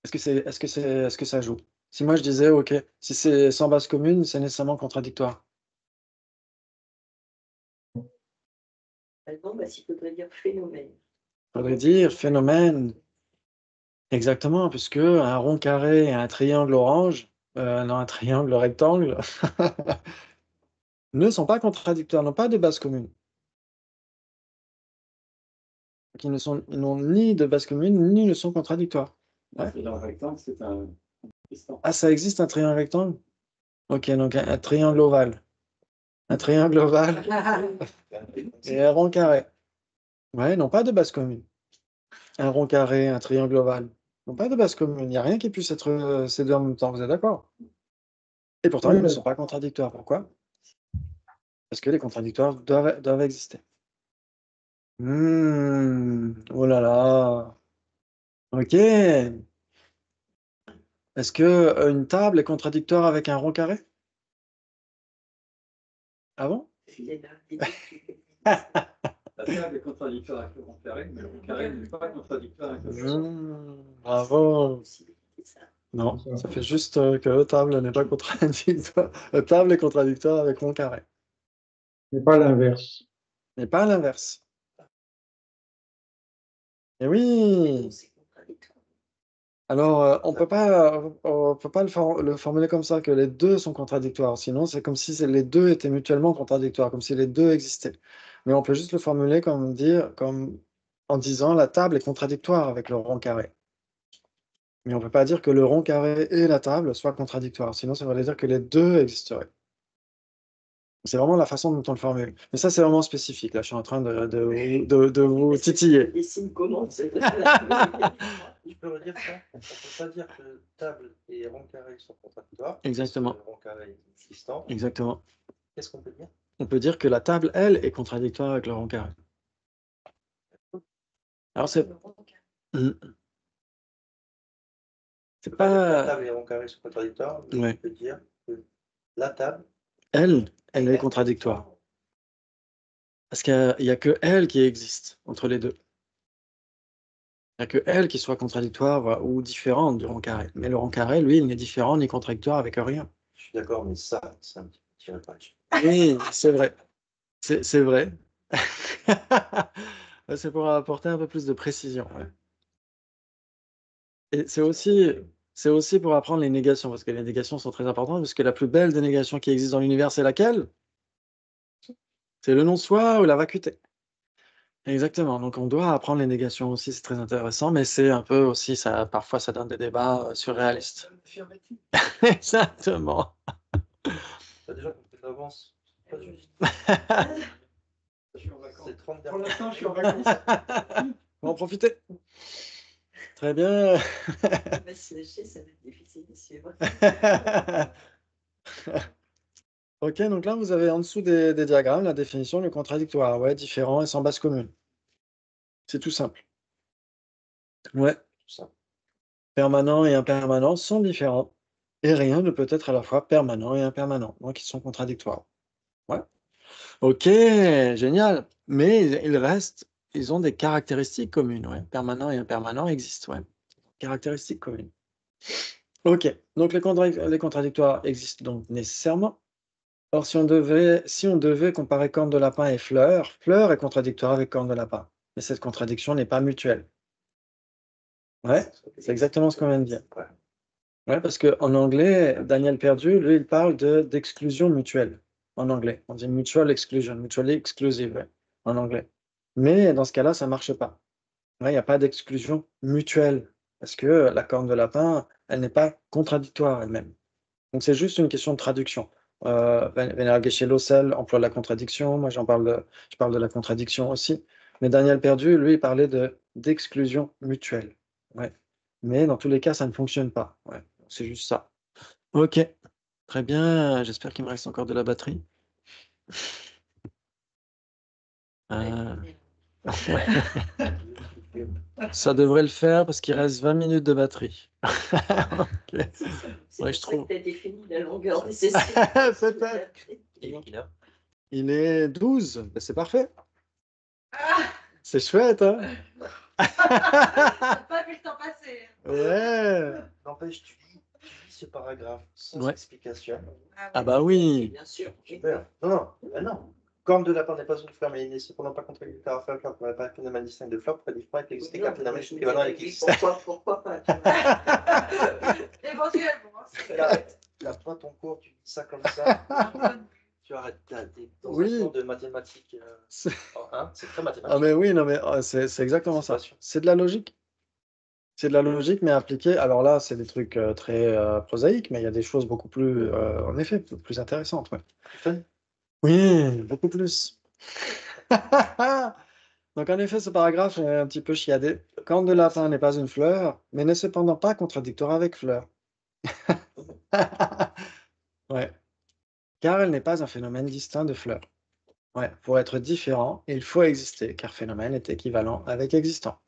A: est-ce que ça joue? Si moi je disais, OK, si c'est sans base commune, c'est nécessairement contradictoire.
C: Bon, bah, s'il faudrait dire phénomène.
A: Il faudrait dire phénomène. Exactement, puisque un rond carré et un triangle orange, non, un triangle rectangle, ne sont pas contradictoires, n'ont pas de base commune. Donc ils n'ont ni de base commune, ni ne sont contradictoires. Ouais.
D: Et dans le rectangle, c'est un piston.
A: Ah, ça existe un triangle rectangle? OK, donc un triangle ovale. Un triangle ovale et un rond carré. Ouais, n'ont pas de base commune. Un rond carré, un triangle ovale, n'ont pas de base commune. Il n'y a rien qui puisse être ces deux en même temps, vous êtes d'accord? Et pourtant, ils ne sont pas contradictoires. Pourquoi? Parce que les contradictoires doivent exister. Oh là là. OK. Est-ce que, une table est contradictoire avec un rond carré? Ah bon?
C: Il est là, il
D: La table est contradictoire avec le rond carré, mais le rond carré n'est pas contradictoire avec le
A: Bravo.
C: ça.
A: Non, ça fait juste, que table n'est pas contradictoire table est contradictoire avec rond carré,
B: Mais pas l'inverse.
A: mais pas l'inverse. Eh oui!
C: C'est contradictoire.
A: Alors, on peut pas le formuler comme ça, que les 2 sont contradictoires. Sinon, c'est comme si les 2 étaient mutuellement contradictoires, comme si les 2 existaient. Mais on peut juste le formuler comme en disant: «La table est contradictoire avec le rond carré». Mais on peut pas dire que le rond carré et la table soient contradictoires, sinon ça voudrait dire que les 2 existeraient. C'est vraiment la façon dont on le formule. Mais ça, c'est vraiment spécifique. Là, je suis en train de vous titiller.
C: Les signes comment c'est
E: je peux redire ça? On ne peut pas dire que table et rond carré sont contradictoires.
A: Exactement.
E: Le rond carré est existant.
A: Exactement.
E: Qu'est-ce qu'on peut dire?
A: On peut dire que la table, elle, est contradictoire avec le rond carré. Alors c'est mmh. C'est
E: La
A: pas
E: table et le rond carré sont contradictoires, mais
A: ouais.
E: on peut dire que la table
A: Elle est contradictoire. Parce qu'il y a que elle qui existe entre les 2. Il y a que elle qui soit contradictoire ou différente du rond carré. Mais le rond carré, lui, il n'est différent ni contradictoire avec rien.
E: Je suis d'accord, mais ça, c'est un petit peu tiré par les cheveux.
A: Oui, c'est vrai. C'est vrai. C'est pour apporter un peu plus de précision, ouais. Et c'est aussi pour apprendre les négations, parce que les négations sont très importantes, parce que la plus belle des négations qui existe dans l'univers, c'est laquelle? C'est le non-soi ou la vacuité. Exactement, donc on doit apprendre les négations aussi, c'est très intéressant, mais c'est un peu aussi, ça, parfois ça donne des débats surréalistes. Exactement.
E: T'as déjà compris d'avance. Pas juste.
D: Je suis en vacances.
E: C'est 30
D: Pour
E: dernières.
D: l'instant, je suis en vacances.
A: On va en profiter. Très bien.
C: Il va se lâcher, ça va être difficile à suivre.
A: Ok, donc là, vous avez en dessous des diagrammes la définition du contradictoire. Ouais, différent et sans base commune. C'est tout simple. Ouais,
E: Ça.
A: permanent et impermanent sont différents. Et rien ne peut être à la fois permanent et impermanent. Donc, ils sont contradictoires. Ouais. Ok, génial. Mais ils restent, ils ont des caractéristiques communes. Ouais. Permanent et impermanent existent. Ouais. Caractéristiques communes. Ok, donc les contradictoires existent donc nécessairement. Or, si on devait comparer corne de lapin et fleur, fleur est contradictoire avec corne de lapin. Mais cette contradiction n'est pas mutuelle. Ouais, c'est exactement ce qu'on vient de dire.
E: Ouais.
A: Ouais, parce qu'en anglais, Daniel Perdu, lui, il parle d'exclusion mutuelle. En anglais, on dit mutual exclusion, mutually exclusive, ouais, en anglais. Mais dans ce cas-là, ça marche pas. Ouais, il n'y a pas d'exclusion mutuelle, parce que la corne de lapin, elle n'est pas contradictoire elle-même. Donc c'est juste une question de traduction. Vénéral Geshe-Lossel emploie la contradiction, moi je parle de la contradiction aussi. Mais Daniel Perdu, lui, il parlait d'exclusion mutuelle. Ouais. Mais dans tous les cas, ça ne fonctionne pas. Ouais. C'est juste ça. Ok, très bien. J'espère qu'il me reste encore de la batterie. Euh, Ça devrait le faire parce qu'il reste 20 minutes de batterie. Ok.
C: C'est ça. C'est
A: Ouais,
C: pour
A: je
C: ça
A: trouve.
C: que tu as défini la longueur nécessaire.
A: Peut-être.
E: Il est là.
A: Il est 12. Ben, c'est parfait.
F: Ah,
A: C'est chouette, hein?
F: t'as pas vu le temps passer.
A: Ouais.
E: N'empêche, tu lis ce paragraphe sans
A: Ouais.
E: explication.
A: Ah bah oui.
C: Bien sûr.
E: Super. Non. Corne de lapin n'est pas une fleur, mais il n'est cependant pas contradictoire à fleur, car pour pas un phénomène distinct de fleur, pourrait différer avec l'existé qu'un phénomène équivalent avec l'existant.
C: Pourquoi pas? Tu vois.
F: Éventuellement.
E: Garde-toi ton cours, tu dis ça comme ça. Tu arrêtes dans
A: Oui.
E: un cours de mathématiques.
A: C'est-
E: C'est très mathématique.
A: Ah mais oui, non mais c'est exactement ça.
E: C'est
A: C'est de la logique. C'est de la logique, mais appliquée. Alors là, c'est des trucs très prosaïques, mais il y a des choses beaucoup plus, en effet, plus intéressantes. Ouais.
E: Fun.
A: Oui, beaucoup plus. Donc en effet, ce paragraphe est un petit peu chiadé. Corne de lapin n'est pas une fleur, mais n'est cependant pas contradictoire avec fleur. Ouais. Car elle n'est pas un phénomène distinct de fleur. Ouais. Pour être différent, il faut exister, car phénomène est équivalent avec existant.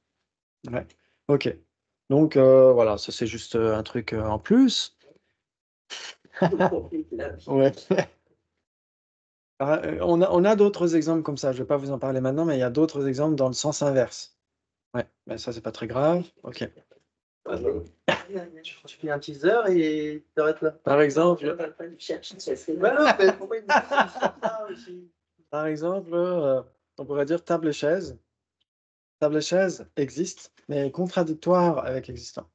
A: Ouais. Ok. Donc voilà, ça c'est juste un truc en plus. Ouais. On a d'autres exemples comme ça. Je ne vais pas vous en parler maintenant, mais il y a d'autres exemples dans le sens inverse. Ouais, mais ça c'est pas très grave. Ok.
E: Tu fais un teaser et t'arrêtes là.
A: Par exemple,
E: Ouais, non, mais pourquoi il me dit ça aussi?
A: par exemple, on pourrait dire table et chaise. Table et chaise existe, mais est contradictoire avec existant.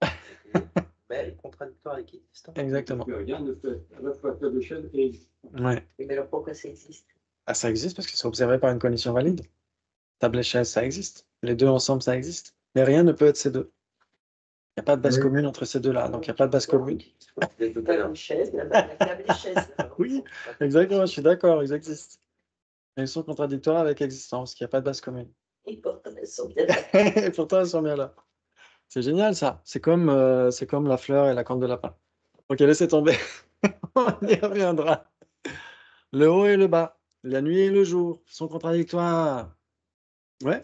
E: Mais elle est contradictoire avec l'existant.
A: Exactement.
D: Rien ne peut être à la fois table chaise et
A: Ouais.
C: Mais alors pourquoi ça existe?
A: Ah, ça existe parce que c'est observé par une condition valide. Table et chaise, ça existe. Les deux ensemble, ça existe. Mais rien ne peut être ces deux. Il n'y a pas de base
B: Oui.
A: commune entre ces deux-là. Donc il n'y a pas de base commune.
C: Table chaise, la table et chaise.
A: Oui, exactement, je suis d'accord, ils existent. Mais ils sont contradictoires avec existant, parce qu'il n'y a pas de base commune.
C: Et pourtant, elles sont bien là.
A: Et pourtant, elles sont bien là. C'est génial, ça. C'est comme la fleur et la corne de lapin. Ok, laissez tomber. On y reviendra. Le haut et le bas, la nuit et le jour sont contradictoires. Ouais,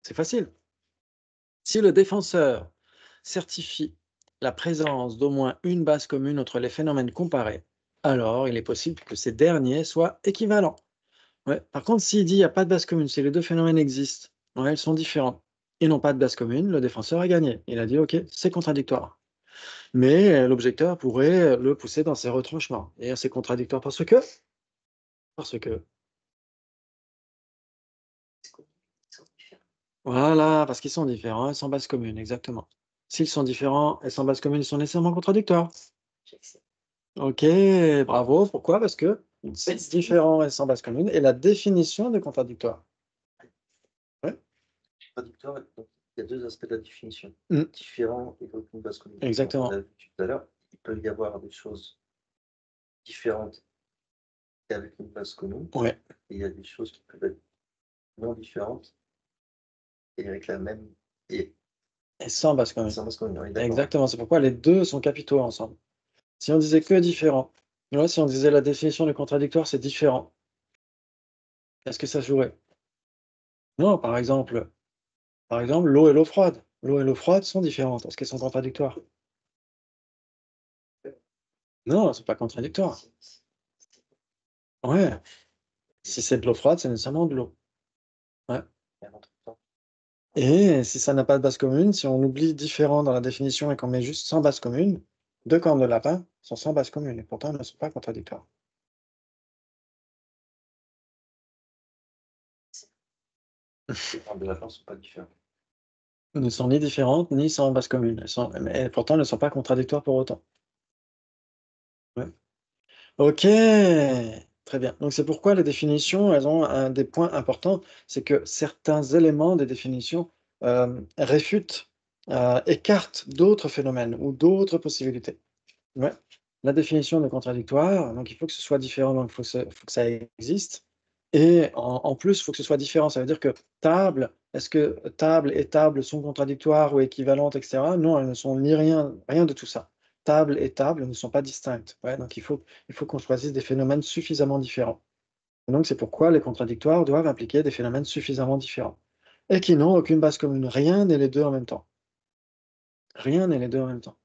A: c'est facile. Si le défenseur certifie la présence d'au moins une base commune entre les phénomènes comparés, alors il est possible que ces derniers soient équivalents. Ouais. Par contre, s'il dit il n'y a pas de base commune, si les deux phénomènes existent, ouais, ils sont différents, ils n'ont pas de base commune, le défenseur a gagné. Il a dit ok, c'est contradictoire. Mais l'objecteur pourrait le pousser dans ses retranchements. Et c'est contradictoire parce que
C: Ils sont différents.
A: Voilà, parce qu'ils sont différents et sans base commune, exactement. S'ils sont différents et sans base commune, ils sont nécessairement contradictoires.
C: J'accepte.
A: Ok, bravo. Pourquoi? Parce que c'est différent et sans base commune est la définition de contradictoire. Ouais,
E: Contradictoire, donc, il y a deux aspects de la définition.
A: Mm.
E: Différent et aucune base commune.
A: exactement.
E: On a vu tout à l'heure, il peut y avoir des choses différentes et avec une base commune.
A: Ouais,
E: Et il y a des choses qui peuvent être non différentes et avec la même et
A: et sans base commune.
E: sans base commune. On est d'accord.
A: Exactement, c'est pourquoi les deux sont capitaux ensemble. Si on disait que différent, ouais, si on disait la définition de contradictoire, c'est différent, est-ce que ça jouerait? Non, par exemple, l'eau et l'eau froide. L'eau et l'eau froide sont différentes. Est-ce qu'elles sont contradictoires? Non, elles ne sont pas contradictoires. Ouais, si c'est de l'eau froide, c'est nécessairement de l'eau. Ouais.
E: Il y a un autre temps.
A: Et si ça n'a pas de base commune, si on oublie différent dans la définition et qu'on met juste sans base commune, deux cornes de lapin sont sans base commune et pourtant elles ne sont pas contradictoires.
E: Les formes de la fin ne sont pas différentes.
A: Elles ne sont ni différentes ni sans base commune. Et pourtant elles ne sont pas contradictoires pour autant. Ouais. Ok, très bien. Donc c'est pourquoi les définitions, elles ont un des points importants, c'est que certains éléments des définitions réfutent, écartent d'autres phénomènes ou d'autres possibilités. Ouais. La définition de contradictoire, donc il faut que ce soit différent, donc faut que ça existe. Et en plus, il faut que ce soit différent. Ça veut dire que table, est-ce que table et table sont contradictoires ou équivalentes, etc. Non, elles ne sont ni rien de tout ça. Table et table ne sont pas distinctes. Ouais, donc il faut qu'on choisisse des phénomènes suffisamment différents. Et donc c'est pourquoi les contradictoires doivent impliquer des phénomènes suffisamment différents. Et qui n'ont aucune base commune. Rien n'est les deux en même temps. Rien n'est les deux en même temps.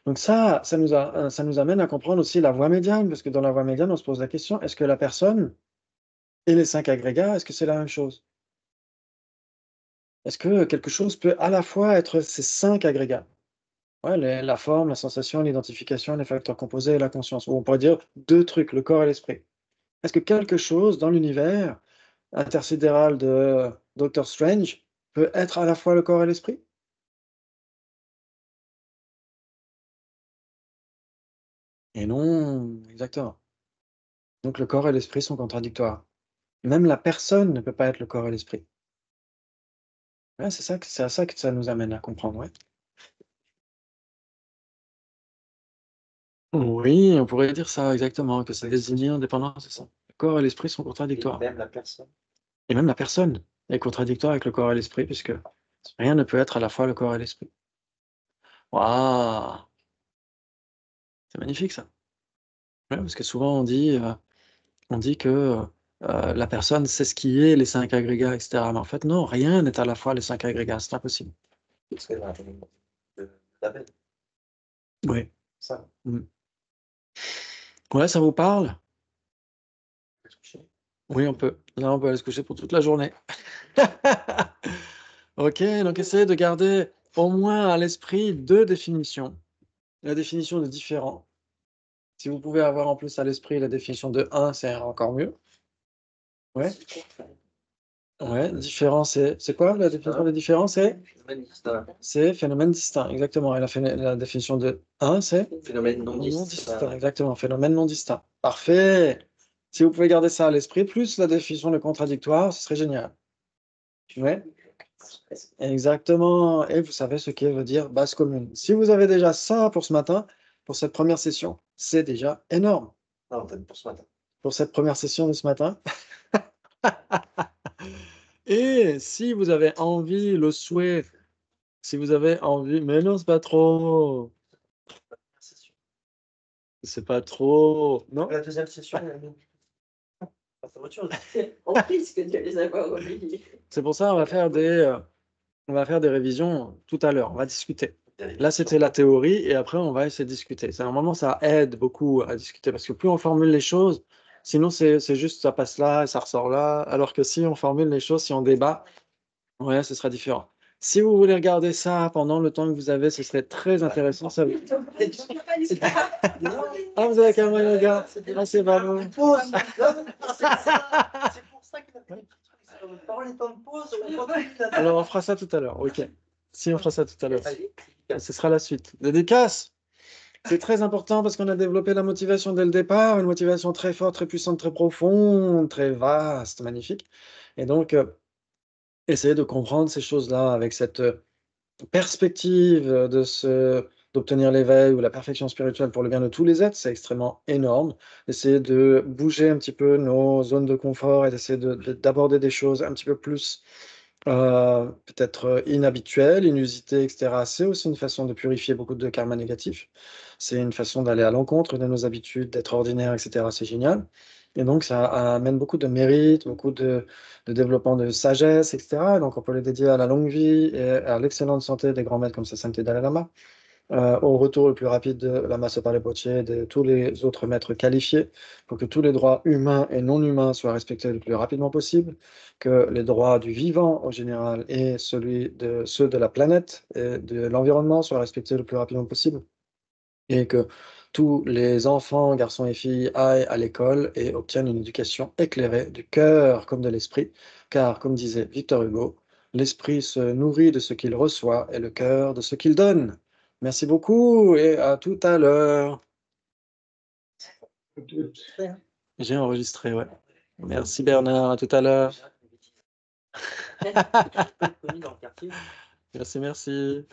A: Donc ça nous amène à comprendre aussi la voie médiane, parce que dans la voie médiane, on se pose la question, est-ce que la personne et les 5 agrégats, est-ce que c'est la même chose? Est-ce que quelque chose peut à la fois être ces 5 agrégats? Ouais, la forme, la sensation, l'identification, les facteurs composés et la conscience. Ou on pourrait dire 2 trucs, le corps et l'esprit. Est-ce que quelque chose dans l'univers intersidéral de Doctor Strange peut être à la fois le corps et l'esprit? Et non, exactement. Donc le corps et l'esprit sont contradictoires. Même la personne ne peut pas être le corps et l'esprit. Ouais, c'est à ça que ça nous amène à comprendre, ouais. Oui, on pourrait dire ça exactement, que c'est désigné indépendant, c'est ça. Le corps et l'esprit sont
E: Et
A: contradictoires.
E: même la personne.
A: Et même la personne est contradictoire avec le corps et l'esprit, puisque rien ne peut être à la fois le corps et l'esprit. Waouh! C'est magnifique ça. Ouais, parce que souvent on dit que, la personne sait ce qui est les 5 agrégats, et cetera. Mais en fait non, rien n'est à la fois les 5 agrégats, c'est impossible.
E: C'est la de label.
A: Oui.
E: Ça,
A: Mmh. Ouais, ça vous parle?
E: je sais.
A: Oui, on peut. Là, on peut aller se coucher pour toute la journée. OK, donc essayez de garder au moins à l'esprit 2 définitions. La définition de différent. Si vous pouvez avoir en plus à l'esprit la définition de un, c'est encore mieux. Ouais, ouais, différent, c'est quoi la définition de différent?
E: Phénomène distinct.
A: C'est phénomène distinct, exactement. Et la définition de un, c'est
E: Phénomène non
A: non
E: distinct.
A: distinct, exactement, phénomène non distinct. Parfait! Si vous pouvez garder ça à l'esprit, plus la définition de contradictoire, ce serait génial. Ouais. Exactement, et vous savez ce que veut dire base commune. Si vous avez déjà ça pour ce matin, pour cette première session, c'est déjà énorme.
E: Non, peut-être pour ce matin.
A: Pour cette première session de ce matin. Et si vous avez envie, le souhait, si vous avez envie, mais non, c'est pas trop. C'est pas trop. Non?
E: La deuxième session, on va faire autre chose.
C: On risque de les avoir oubliés.
A: C'est pour ça on va faire des révisions tout à l'heure. On va discuter. Là, c'était la théorie et après, on va essayer de discuter. C'est normalement, ça aide beaucoup à discuter parce que plus on formule les choses, sinon, c'est juste ça passe là et ça ressort là. Alors que si on formule les choses, si on débat, ouais, ce sera différent. Si vous voulez regarder ça pendant le temps que vous avez, ce serait très intéressant. Ça vous... Ah, vous avez Karma Yoga. Ah, c'est pas bon.
E: C'est pour ça qu'il a fait
C: Pendant les temps de pause, on continue la-
A: Alors, on fera ça tout à l'heure. Ok. Si, on fera ça tout à l'heure.
E: Allez,
A: Ce sera la suite. Dédicace. C'est très important parce qu'on a développé la motivation dès le départ, une motivation très forte, très puissante, très profonde, très vaste, magnifique. Et donc, essayer de comprendre ces choses-là avec cette perspective d'obtenir l'éveil ou la perfection spirituelle pour le bien de tous les êtres, c'est extrêmement énorme. Essayer de bouger un petit peu nos zones de confort et d'essayer d'aborder des choses un petit peu plus peut-être inhabituelles, inusitées, etc. C'est aussi une façon de purifier beaucoup de karma négatif. C'est une façon d'aller à l'encontre de nos habitudes, d'être ordinaire, etc. C'est génial. Et donc, ça amène beaucoup de mérite, beaucoup de développement de sagesse, etc. Donc, on peut les dédier à la longue vie et à l'excellente santé des grands maîtres comme Sa Sainteté Dalai Lama, au retour le plus rapide de Lama Sopa Rinpoche et de tous les autres maîtres qualifiés pour que tous les droits humains et non humains soient respectés le plus rapidement possible, que les droits du vivant en général et ceux de la planète et de l'environnement soient respectés le plus rapidement possible et que tous les enfants, garçons et filles, aillent à l'école et obtiennent une éducation éclairée du cœur comme de l'esprit, car, comme disait Victor Hugo, l'esprit se nourrit de ce qu'il reçoit et le cœur de ce qu'il donne. Merci beaucoup et à tout à l'heure. J'ai enregistré, ouais. Merci Bernard, à tout à l'heure.
E: Connu dans le quartier.
A: Merci, merci.